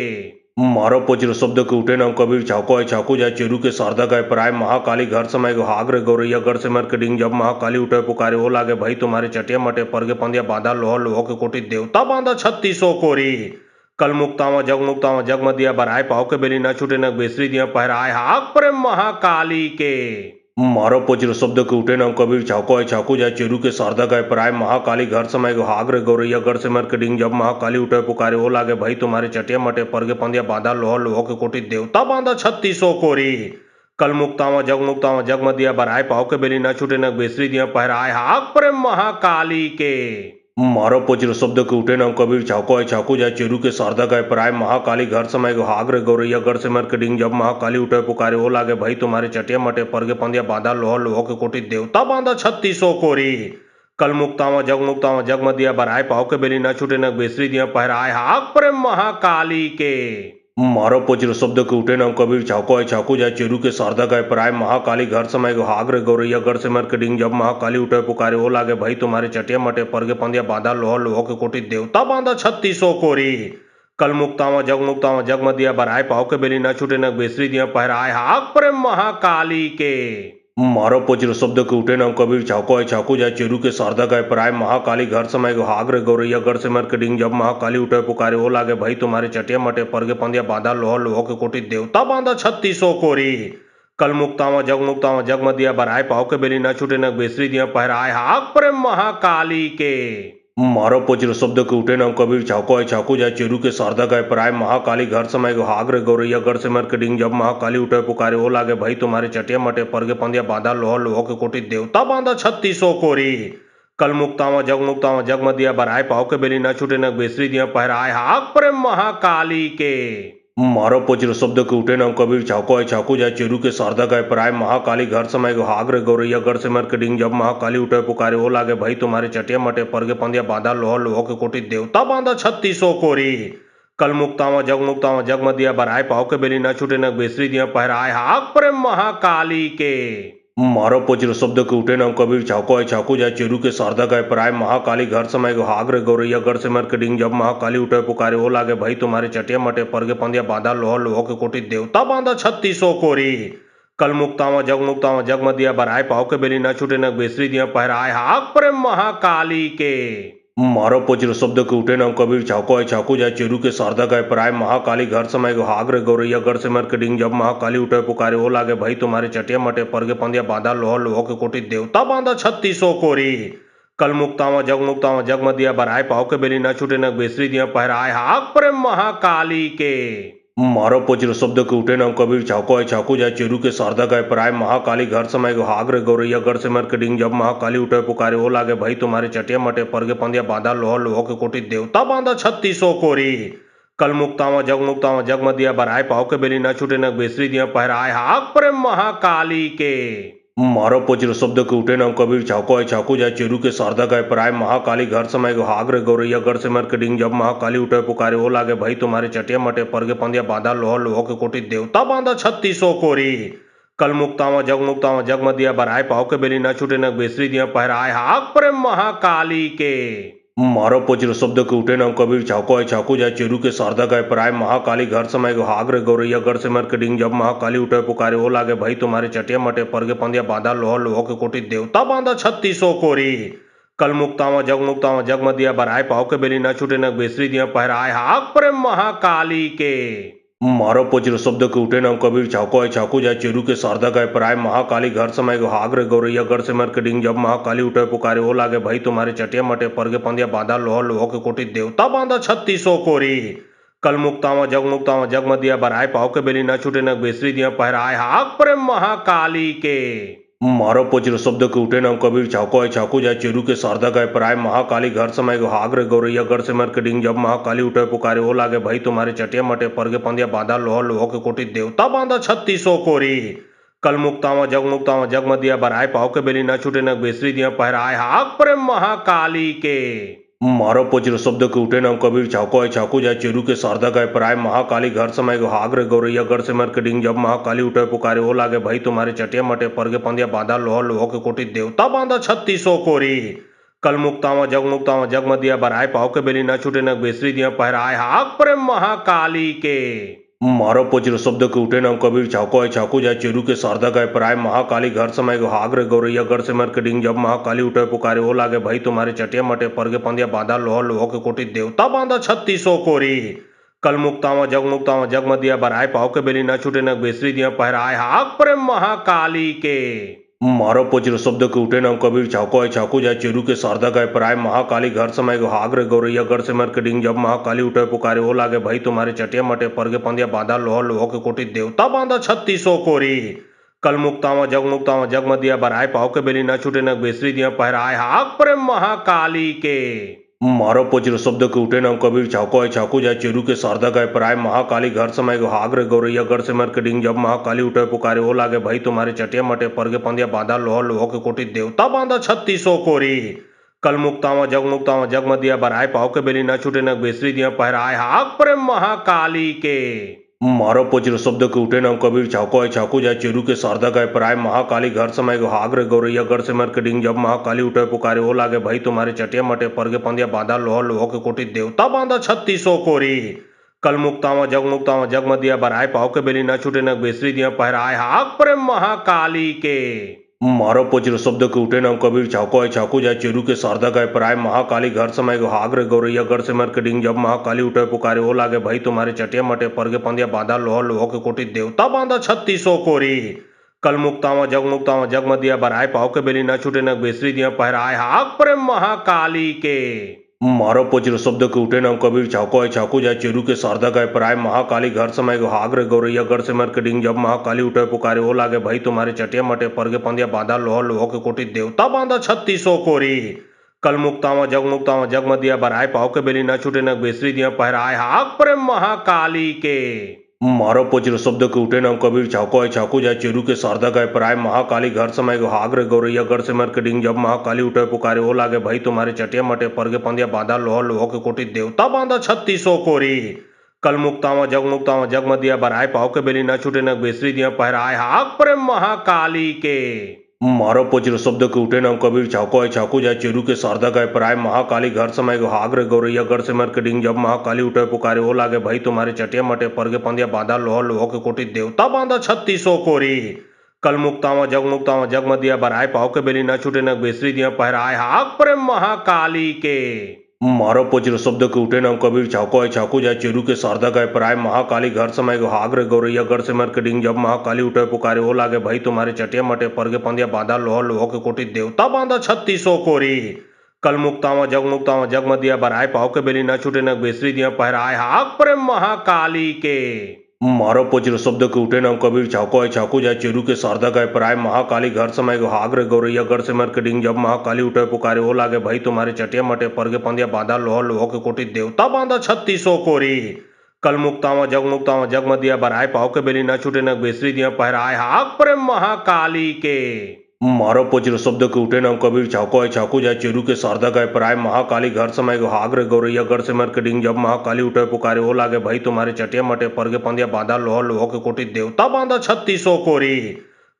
मारो पचिर शब्द के उठे नाम कबीर चाको है चाकू जाए चेरू के शारदा गए प्राय महाकाली घर समय हाग्र गौरैया गढ़ से मरकडिंग जब महाकाली उठे पुकारे ओ लागे भाई तुम्हारे चटिया मटे परगे पंदिया बाधा लोह लोह के कोटि देवता बांधा 3600 कोरी कल मुक्तावा जग मदिया बराय पाव के बेली न छूटे न बेसरी दिया पहराए हाक प्रेम महाकाली के मारो पचिर शब्द के उठे नाम कबीर चाको है चाकू जाए चेरू के शारदा गए प्राय महाकाली घर समय हाग्र गौरैया गढ़ से मरकडिंग जब महाकाली उठे पुकारे ओ लागे भाई तुम्हारे चटिया मटे परगे पंदिया बाधा लोह लोह के कोटि देवता बांधा 3600 कोरी कल मुक्तावा जग मदिया बराय पाव के बेली न छूटे न बेसरी दिया पहराए हाक प्रेम महाकाली के मारो पचिर शब्द के उठे नाम कबीर चाको है चाकू जाए चेरू के शारदा गए प्राय महाकाली घर समय हाग्र गौरैया गढ़ से मरकडिंग जब महाकाली उठे पुकारे ओ लागे भाई तुम्हारे चटिया मटे परगे पंदिया बाधा लोह लोह के कोटि देवता बांधा 3600 कोरी कल मुक्तावा जग मदिया बराय पाव के बेली न छूटे न बेसरी दिया पहराए हाक प्रेम महाकाली के मारो पचिर शब्द के उठे नाम कबीर चाको है चाकू जाए चेरू के शारदा गए प्राय महाकाली घर समय हाग्र गौरैया गढ़ से मरकडिंग जब महाकाली उठे पुकारे ओ लागे भाई तुम्हारे चटिया मटे परगे पंदिया बाधा लोह लोह के कोटि देवता बांधा 3600 कोरी कल मुक्तावा जग मदिया बराय पाव के बेली न छूटे न बेसरी दिया पहराए हाक प्रेम महाकाली के मारो पचिर शब्द के उठे नाम कबीर चाको है चाकू जाए चेरू के शारदा गए प्राय महाकाली घर समय हाग्र गौरैया गढ़ से मरकडिंग जब महाकाली उठे पुकारे ओ लागे भाई तुम्हारे चटिया मटे परगे पंदिया बाधा लोह लोह के कोटि देवता बांधा 3600 कोरी कल मुक्तावा जग मदिया बराय पाव के बेली न छूटे न बेसरी दिया पहराए हाक प्रेम महाकाली के मारो पचिर शब्द के उठे नाम कबीर चाको है चाकू जाए चेरू के शारदा गए प्राय महाकाली घर समय हाग्र गौरैया गढ़ से मरकडिंग जब महाकाली उठे पुकारे ओ लागे भाई तुम्हारे चटिया मटे परगे पंदिया बाधा लोह लोह के कोटि देवता बांधा 3600 कोरी कल मुक्तावा जग मदिया बराय पाव के बेली न छूटे न बेसरी दिया पहराए हाक प्रेम महाकाली के मारो पचिर शब्द के उठे नाम कबीर चाको है चाकू जाए चेरू के शारदा गए प्राय महाकाली घर समय हाग्र गौरैया गढ़ से मरकडिंग जब महाकाली उठे पुकारे ओ लागे भाई तुम्हारे चटिया मटे परगे पंदिया बाधा लोह लोह के कोटि देवता बांधा 3600 कोरी कल मुक्तावा जग मदिया बराय पाव के बेली न छूटे न बेसरी दिया पहराए हाक प्रेम महाकाली के मारो पचिर शब्द के उठे नाम कबीर चाको है चाकू जाए चेरू के शारदा गए प्राय महाकाली घर समय हाग्र गौरैया गढ़ से मरकडिंग जब महाकाली उठे पुकारे ओ लागे भाई तुम्हारे चटिया मटे परगे पंदिया बाधा लोह लोह के कोटि देवता बांधा 3600 कोरी कल मुक्तावा जग मदिया बराय पाव के बेली न छूटे न बेसरी दिया पहराए हाक प्रेम महाकाली के मारो पचिर शब्द के उठे नाम कबीर चाको है चाकू जाए चेरू के शारदा गए प्राय महाकाली घर समय हाग्र गौरैया गढ़ से मरकडिंग जब महाकाली उठे पुकारे ओ लागे भाई तुम्हारे चटिया मटे परगे पंदिया बाधा लोह लोह के कोटि देवता बांधा 3600 कोरी कल मुक्तावा जग मदिया बराय पाव के बेली न छूटे न बेसरी दिया पहराए हाक प्रेम महाकाली के मारो पचिर शब्द के उठे नाम कबीर चाको है चाकू जाए चेरू के शारदा गए प्राय महाकाली घर समय हाग्र गौरैया गढ़ से मरकडिंग जब महाकाली उठे पुकारे ओ लागे भाई तुम्हारे चटिया मटे परगे पंदिया बाधा लोह लोह के कोटि देवता बांधा 3600 कोरी कल मुक्तावा जग मदिया बराय पाव के बेली न छूटे न बेसरी दिया पहराए हाक प्रेम महाकाली के मारो पचिर शब्द के उठे नाम कबीर चाको है चाकू जाए चेरू के शारदा गए प्राय महाकाली घर समय हाग्र गौरैया गढ़ से मरकडिंग जब महाकाली उठे पुकारे ओ लागे भाई तुम्हारे चटिया मटे परगे पंदिया बाधा लोह लोह के कोटि देवता बांधा 3600 कोरी कल मुक्तावा जग मदिया बराय पाव के बेली न छूटे न बेसरी दिया पहराए हाक प्रेम महाकाली के मारो पचिर शब्द के उठे नाम कबीर चाको है चाकू जाए चेरू के शारदा गए प्राय महाकाली घर समय हाग्र गौरैया गढ़ से मरकडिंग जब महाकाली उठे पुकारे ओ लागे भाई तुम्हारे चटिया मटे परगे पंदिया बाधा लोह लोह के कोटि देवता बांधा 3600 कोरी कल मुक्तावा जग मदिया बराय पाव के बेली न छूटे न बेसरी दिया पहराए हाक प्रेम महाकाली के मारो पचिर शब्द के उठे नाम कबीर चाको है चाकू जाए चेरू के शारदा गए प्राय महाकाली घर समय हाग्र गौरैया गढ़ से मर के डिंग जब महाकाली उठे पुकारे वो लागे भाई तुम्हारे चटिया मटे परगे पंदिया बांधा लोह लोह के कोटि देवता बांधा 3600 कोरी कल मुक्तावा जग मदिया बराय पाव के बेली न छूटे न बेसरी दिया पहराए हाक प्रेम महाकाली के मारो पचिर शब्द के उठे नाम कबीर चाको है चाकू जाए चेरू के शारदा गए प्राय महाकाली घर समय हाग्र गौरैया गढ़ से मर के डिंग जब महाकाली उठे पुकारे वो लागे भाई तुम्हारे चटिया मटे परगे पंदिया बांधा लोह लोह के कोटि देवता बांधा 3600 कोरी कल मुक्तावा जग मदिया बराय पाव के बेली न छूटे न बेसरी दिया पहराए हाक प्रेम महाकाली के मारो पचिर शब्द के उठे नाम कबीर चाको है चाकू जाए चेरू के शारदा गए प्राय महाकाली घर समय हाग्र गौरैया गढ़ से मर के डिंग जब महाकाली उठे पुकारे वो लागे भाई तुम्हारे चटिया मटे परगे पंदिया बांधा लोह लोह के कोटि देवता बांधा 3600 कोरी कल मुक्तावा जग मदिया बराय पाव के बेली न छूटे न बेसरी दिया पहराए हाक प्रेम महाकाली के मारो पचिर शब्द के उठे नाम कबीर चाको है चाकू जाए चेरू के शारदा गए प्राय महाकाली घर समय हाग्र गौरैया गढ़ से मर के डिंग जब महाकाली उठे पुकारे वो लागे भाई तुम्हारे चटिया मटे परगे पंदिया बांधा लोह लोह के कोटि देवता बांधा 3600 कोरी कल मुक्तावा जग मदिया बराय पाव के बेली न छूटे न बेसरी दिया पहराए हाक प्रेम महाकाली के मारो पचिर शब्द के उठे नाम कबीर चाको है चाकू जाए चेरू के शारदा गए प्राय महाकाली घर समय हाग्र गौरैया गढ़ से मर के डिंग जब महाकाली उठे पुकारे वो लागे भाई तुम्हारे चटिया मटे परगे पंदिया बांधा लोह लोह के कोटि देवता बांधा 3600 कोरी कल मुक्तावा जग मदिया बराय पाव के बेली न छूटे न बेसरी दिया पहराए हाक प्रेम महाकाली के मारो पचिर शब्द के उठे नाम कबीर चाको है चाकू जाए चेरू के शारदा गए प्राय महाकाली घर समय हाग्र गौरैया गढ़ से मर के डिंग जब महाकाली उठे पुकारे वो लागे भाई तुम्हारे चटिया मटे परगे पंदिया बांधा लोह लोह के कोटि देवता बांधा 3600 कोरी कल मुक्तावा जग मदिया बराय पाव के बेली न छूटे न बेसरी दिया पहराए हाक प्रेम महाकाली के मारो पचिर शब्द के उठे नाम कबीर चाको है चाकू जाए चेरू के शारदा गए प्राय महाकाली घर समय हाग्र गौरैया गढ़ से मर के डिंग जब महाकाली उठे पुकारे वो लागे भाई तुम्हारे चटिया मटे परगे पंदिया बांधा लोह लोह के कोटि देवता बांधा 3600 कोरी कल मुक्तावा जग मदिया बराय पाव के बेली न छूटे न बेसरी दिया पहराए हाक प्रेम महाकाली के मारो पचिर शब्द के उठे नाम कबीर चाको है चाकू जाए चेरू के शारदा गए प्राय महाकाली घर समय हाग्र गौरैया गढ़ से मर के डिंग जब महाकाली उठे पुकारे वो लागे भाई तुम्हारे चटिया मटे परगे पंदिया बांधा लोह लोह के कोटि देवता बांधा 3600 कोरी कल मुक्तावा जग मदिया बराय पाव के बेली न छूटे न बेसरी दिया पहराए हाक प्रेम महाकाली के मारो पचिर शब्द के उठे नाम कबीर चाको है चाकू जाए चेरू के शारदा गए प्राय महाकाली घर समय हाग्र गौरैया गढ़ से मर के डिंग जब महाकाली उठे पुकारे वो लागे भाई तुम्हारे चटिया मटे परगे पंदिया बांधा लोह लोह के कोटि देवता बांधा 3600 कोरी कल मुक्तावा जग मदिया बराय पाव के बेली न छूटे न बेसरी दिया पहराए हाक प्रेम महाकाली के मारो पचिर शब्द के उठे नाम कबीर चाको है चाकू जाए चेरू के शारदा गए प्राय महाकाली घर समय हाग्र गौरैया गढ़ से मर के डिंग जब महाकाली उठे पुकारे वो लागे भाई तुम्हारे चटिया मटे परगे पंदिया बांधा लोह लोह के कोटि देवता बांधा 3600 कोरी कल मुक्तावा जग मदिया बराय पाव के बेली न छूटे न बेसरी दिया पहराए हाक प्रेम महाकाली के मारो पचिर शब्द के उठे नाम कबीर चाको है चाकू जाए चेरू के शारदा गए प्राय महाकाली घर समय हाग्र गौरैया गढ़ से मर के डिंग जब महाकाली उठे पुकारे वो लागे भाई तुम्हारे चटिया मटे परगे पंदिया बांधा लोह लोह के कोटि देवता बांधा 3600 कोरी कल मुक्तावा जग मदिया बराय पाव के बेली न छूटे न बेसरी दिया पहराए हाक प्रेम महाकाली के मारो पचिर शब्द के उठे नाम कबीर चाको है चाकू जाए चेरू के शारदा गए प्राय महाकाली घर समय हाग्र गौरैया गढ़ से मर के डिंग जब महाकाली उठे पुकारे वो लागे भाई तुम्हारे चटिया मटे परगे पंदिया बांधा लोह लोह के कोटि देवता बांधा 3600 कोरी कल मुक्तावा जग मदिया बराय पाव के बेली न छूटे न बेसरी दिया पहराए हाक प्रेम महाकाली के मारो पचिर शब्द के उठे नाम कबीर चाको है चाकू जाए चेरू के शारदा गए प्राय महाकाली घर समय हाग्र गौरैया गढ़ से मर के डिंग जब महाकाली उठे पुकारे वो लागे भाई तुम्हारे चटिया मटे परगे पंदिया बांधा लोह लोह के कोटि देवता बांधा 3600 कोरी कल मुक्तावा जग मदिया बराय पाव के बेली न छूटे न बेसरी दिया पहराए हाक प्रेम महाकाली के मारो पचिर शब्द के उठे नाम कबीर चाको है चाकू जाए चेरू के शारदा गए प्राय महाकाली घर समय हाग्र गौरैया गढ़ से मर के डिंग जब महाकाली उठे पुकारे वो लागे भाई तुम्हारे चटिया मटे परगे पंदिया बांधा लोह लोह के कोटि देवता बांधा 3600 कोरी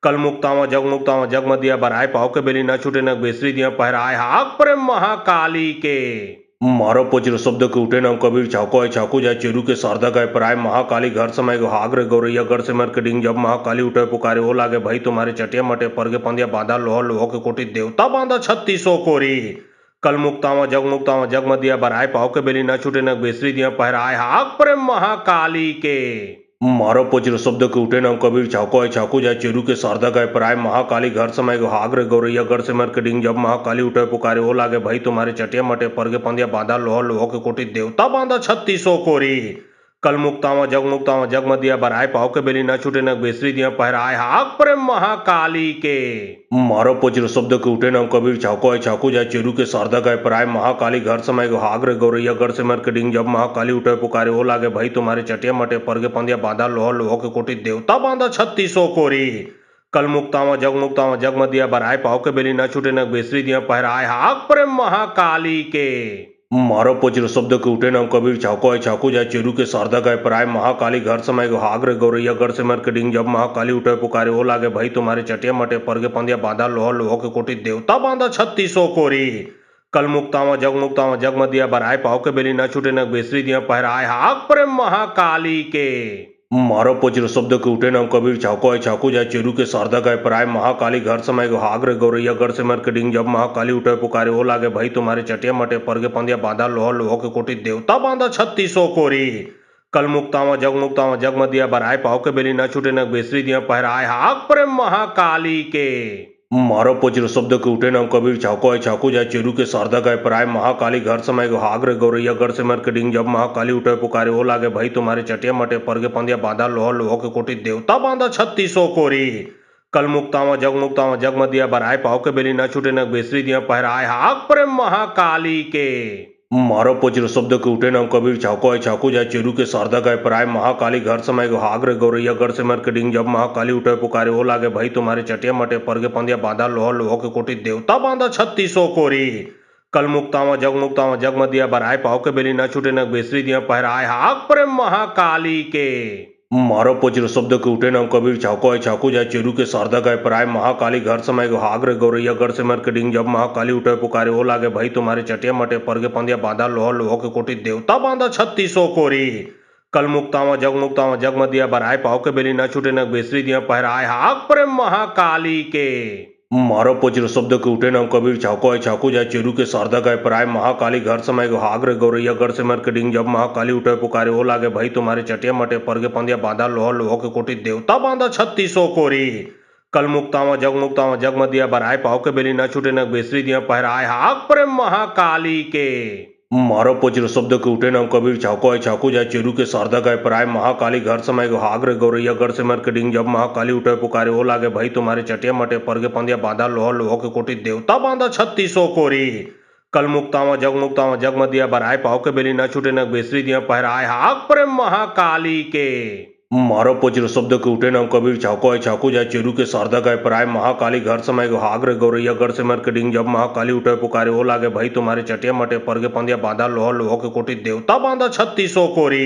कल मुक्तावा जग मदिया बराय पाव के बेली न छूटे न बेसरी दिया पहराए हाक प्रेम महाकाली के मारो पचिर शब्द के उठे नाम कबीर चाको है चाकू जाए चेरू के शारदा गए प्राय महाकाली घर समय हाग्र गौरैया गढ़ से मर के डिंग जब महाकाली उठे पुकारे वो लागे भाई तुम्हारे चटिया मटे परगे पंदिया बांधा लोह लोह के कोटि देवता बांधा 3600 कोरी कल मुक्तावा जग मदिया बराय पाव के बेली न छूटे न बेसरी दिया पहराए हाक प्रेम महाकाली के मारो पोचिरो शब्द के उठे नाम कबीर चाको है चाकू जाए चेरू के शारदा गए प्राय महाकाली घर समय हाग्र गौरैया गढ़ से मर के डिंग जब महाकाली उठे पुकारे वो लागे भाई तुम्हारे चटिया मटे परगे पंदिया बांधा लोह लोह के कोटि देवता बांधा 3600 कोरी कल मुक्तावा जग मदिया बराय पाव के बेली न छूटे न बेसरी दिया पहराए हाक प्रेम महाकाली के मारो पोचिरो शब्द के उठे नाम कबीर चाको है चाकू जाए चेरू के शारदा गए प्राय महाकाली घर समय हाग्र गौरैया गढ़ से मर के डिंग जब महाकाली उठे पुकारे वो लागे भाई तुम्हारे चटिया मटे परगे पंदिया बांधा लोह लोह के कोटि देवता बांधा 3600 कोरी कल मुक्तावा जग मदिया बराय पाव के बेली न छूटे न बेसरी दिया पहराए हाक प्रेम महाकाली के मारो पोचिरो शब्द के उठे नाम कबीर चाको है चाकू जाए चेरू के शारदा गए प्राय महाकाली घर समय हाग्र गौरैया गढ़ से मर के डिंग जब महाकाली उठे पुकारे वो लागे भाई तुम्हारे चटिया मटे परगे पंदिया बांधा लोह लोह के कोटि देवता बांधा 3600 कोरी कल मुक्तावा जग मदिया बराय पाव के बेली न छूटे न बेसरी दिया पहराए हाक प्रेम महाकाली के मारो पोचिरो शब्द के उठे नाम कबीर चाको है चाकू जाए चेरू के शारदा गए प्राय महाकाली घर समय हाग्र गौरैया गढ़ से मर के डिंग जब महाकाली उठे पुकारे वो लागे भाई तुम्हारे चटिया मटे परगे पंदिया बांधा लोह लोह के कोटि देवता बांधा 3600 कोरी कल मुक्तावा जग मदिया बराय पाव के बेली न छूटे न बेसरी दिया पहराए हाक प्रेम महाकाली के मारो पोचिरो शब्द के उठे नाम कबीर चाको है चाकू जाए चेरू के शारदा गए प्राय महाकाली घर समय हाग्र गौरैया गढ़ से मर के डिंग जब महाकाली उठे पुकारे वो लागे भाई तुम्हारे चटिया मटे परगे पंदिया बांधा लोह लोह के कोटि देवता बांधा 3600 कोरी कल मुक्तावा जग मदिया बराय पाव के बेली न छूटे न बेसरी दिया पहराए हाक प्रेम महाकाली के मारो पोचिरो शब्द के उठे नाम कबीर चाको है चाकू जाए चेरू के शारदा गए प्राय महाकाली घर समय हाग्र गौरैया गढ़ से मर के डिंग जब महाकाली उठे पुकारे वो लागे भाई तुम्हारे चटिया मटे परगे पंदिया बांधा लोह लोह के कोटि देवता बांधा 3600 कोरी कल मुक्तावा जग मदिया बराय पाव के बेली न छूटे न बेसरी दिया पहराए हाक प्रेम महाकाली के मारो पोचिरो शब्द के उठे नाम कबीर चाको है चाकू जाए चेरू के शारदा गए प्राय महाकाली घर समय हाग्र गौरैया गढ़ से मर के डिंग जब महाकाली उठे पुकारे वो लागे भाई तुम्हारे चटिया मटे परगे पंदिया बांधा लोह लोह के कोटि देवता बांधा 3600 कोरी कल मुक्तावा जग मदिया बराय पाव के बेली न छूटे न बेसरी दिया पहराए हाक प्रेम महाकाली के मारो पोचिरो शब्द के उठे नाम कबीर चाको है चाकू जाए चेरू के शारदा गए प्राय महाकाली घर समय हाग्र गौरैया गढ़ से मर के डिंग जब महाकाली उठे पुकारे वो लागे भाई तुम्हारे चटिया मटे परगे पंदिया बांधा लोह लोह के कोटि देवता बांधा 3600 कोरी कल मुक्तावा जग मदिया बराय पाव के बेली न छूटे न बेसरी दिया पहराए हाक प्रेम महाकाली के मारो पोचिरो शब्द के उठे नाम कबीर चाको है चाकू जाए चेरू के शारदा गए प्राय महाकाली घर समय हाग्र गौरैया गढ़ से मर के डिंग जब महाकाली उठे पुकारे वो लागे भाई तुम्हारे चटिया मटे परगे पंदिया बांधा लोह लोह के कोटि देवता बांधा 3600 कोरी कल मुक्तावा जग मदिया बराय पाव के बेली न छूटे न बेसरी दिया पहराए हाक प्रेम महाकाली के मारो पोचिरो शब्द के उठे नाम कबीर चाको है चाकू जाए चेरू के शारदा गए प्राय महाकाली घर समय हाग्र गौरैया गढ़ से मर के डिंग जब महाकाली उठे पुकारे वो लागे भाई तुम्हारे चटिया मटे परगे पंदिया बांधा लोह लोह के कोटि देवता बांधा 3600 कोरी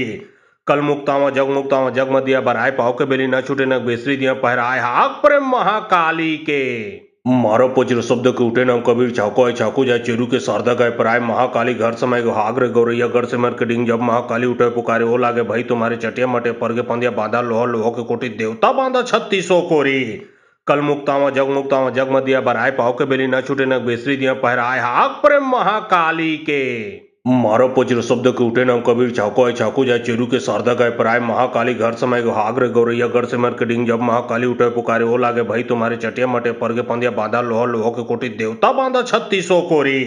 कल मुक्तावा जग मदिया बराय पाव के बेली न छूटे न बेसरी दिया पहराए हाक प्रेम महाकाली के मारो पोचिरो शब्द के उठे नाम कबीर चाको है चाकू जाए चेरू के शारदा गए प्राय महाकाली घर समय हाग्र गौरैया गढ़ से मर के डिंग जब महाकाली उठे पुकारे वो लागे भाई तुम्हारे चटिया मटे परगे पंदिया बांधा लोह लोह के कोटि देवता बांधा 3600 कोरी कल मुक्तावा जग मदिया बराय पाव के बेली न छूटे न बेसरी दिया पहराए हाक प्रेम महाकाली के मारो पोचिरो शब्द के उठे नाम कबीर चाको है चाकू जाए चेरू के शारदा गए प्राय महाकाली घर समय हाग्र गौरैया गढ़ से मर के डिंग जब महाकाली उठे पुकारे वो लागे भाई तुम्हारे चटिया मटे परगे पंदिया बांधा लोह लोह के कोटि देवता बांधा 3600 कोरी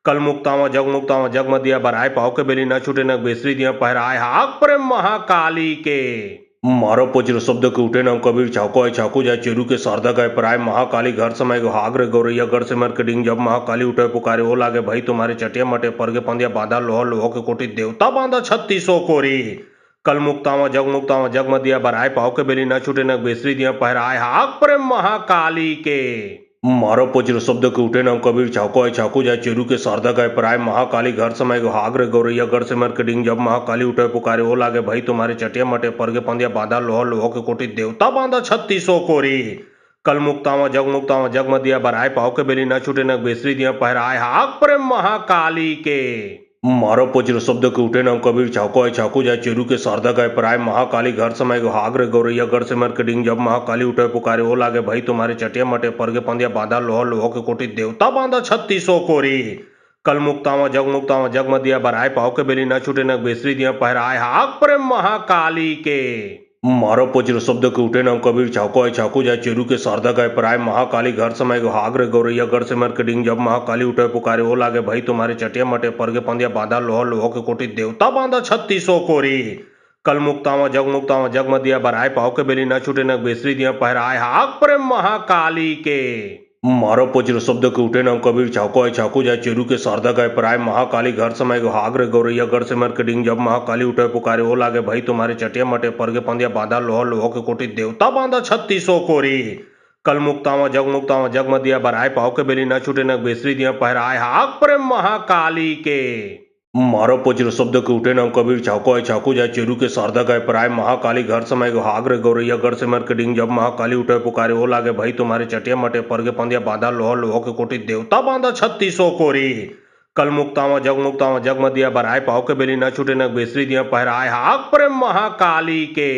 कल मुक्तावा जग मदिया बराय पाव के बेली न छूटे न बेसरी दिया पहराए हाक प्रेम महाकाली के मारो पोचिरो शब्द के उठे नाम कबीर चाको है चाकू जाए चेरू के शारदा गए प्राय महाकाली घर समय हाग्र गौरैया गढ़ से मर के डिंग जब महाकाली उठे पुकारे वो लागे भाई तुम्हारे चटिया मटे परगे पंदिया बांधा लोह लोह के कोटि देवता बांधा 3600 कोरी कल मुक्तावा जग मदिया बराय पाव के बेली न छूटे न बेसरी दिया पहराए हाक प्रेम महाकाली के मारो पोचिरो शब्द के उठे नाम कबीर चाको है चाकू जाए चेरू के शारदा गए प्राय महाकाली घर समय हाग्र गौरैया गढ़ से मर के डिंग जब महाकाली उठे पुकारे वो लागे भाई तुम्हारे चटिया मटे परगे पंदिया बांधा लोह लोह के कोटि देवता बांधा 3600 कोरी कल मुक्तावा जग मदिया बराय पाव के बेली न छूटे न बेसरी दिया पहराए हाक प्रेम महाकाली के मारो पोचिरो शब्द के उठे नाम कबीर चाको है चाकू जाए चेरू के शारदा गए प्राय महाकाली घर समय हाग्र गौरैया गढ़ से मर के डिंग जब महाकाली उठे पुकारे वो लागे भाई तुम्हारे चटिया मटे परगे पंदिया बांधा लोह लोह के कोटि देवता बांधा 3600 कोरी कल मुक्तावा जग मदिया बराय पाव के बेली न छूटे न बेसरी दिया पहराए हाक प्रेम महाकाली के मारो पोचिरो शब्द के उठे नाम कबीर चाको है चाकू जाए चेरू के शारदा गए प्राय महाकाली घर समय हागरे गौरैया घर से मर के डिंग जब महाकाली उठे पुकारे वो लागे भाई तुम्हारे चटिया मटे परगे पंदिया बांधा लोह लोह के कोटि देवता बांधा 3600 कोरी कल मुक्तावा जग मदिया बराय पाव के बेली न छूटे न बेसरी दिया पहराए हाक प्रेम महाकाली के मारो पोचिरो शब्द के उठे नाम कबीर चाको है चाकू जाए चेरू के शारदा गए प्राय महाकाली घर समय हागरे गौरैया घर से मर के डिंग जब महाकाली उठे पुकारे वो लागे भाई तुम्हारे चटिया मटे परगे पंदिया बांधा लोह लोह के कोटि देवता बांधा 3600 कोरी कल मुक्तावा जग मदिया बराय पाव के बेली न छूटे न बेसरी दिया पहराए हाक प्रेम महाकाली के मारो पोचिरो शब्द के उठे नाम कबीर चाको है चाकू जाए चेरू के शारदा गए प्राय महाकाली घर समय हागरे गौरैया घर से मर के डिंग जब महाकाली उठे पुकारे वो लागे भाई तुम्हारे चटिया मटे परगे पंदिया बांधा लोह लोह के कोटि देवता बांधा 3600 कोरी कल मुक्तावा जग मदिया बराय पाव के बेली न छूटे न बेसरी दिया पहराए हाक प्रेम महाकाली के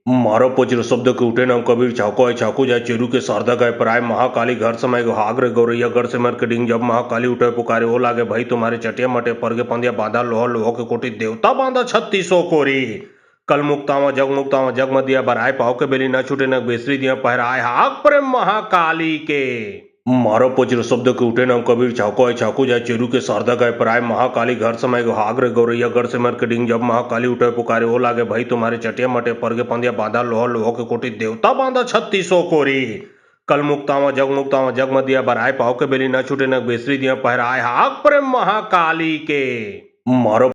मारो पोचिरो शब्द के उठे नाम कबीर चाको है चाकू जाए चेरू के शारदा गए प्राय महाकाली घर समय हागरे गौरैया घर से मर के डिंग जब महाकाली उठे पुकारे वो लागे भाई तुम्हारे चटिया मटे परगे पंदिया बांधा लोह लोह के कोटि देवता बांधा 3600 कोरी कल मुक्तावा जग मदिया बराय पाव के बेली न छूटे न बेसरी दिया पहराए हाक प्रेम महाकाली के मारो पोचिरो शब्द के उठे नाम कबीर चाको है चाकू जाए चेरू के शारदा गए प्राय महाकाली घर समय हागरे गौरैया घर से मर के डिंग जब महाकाली उठे पुकारे वो लागे भाई तुम्हारे चटिया मटे परगे पंदिया बांधा लोह लोह के कोटि देवता बांधा 3600 कोरी कल मुक्तावा जग मदिया बराय पाव के बेली न छूटे न बेसरी दिया पहराए हाक प्रेम महाकाली के मारो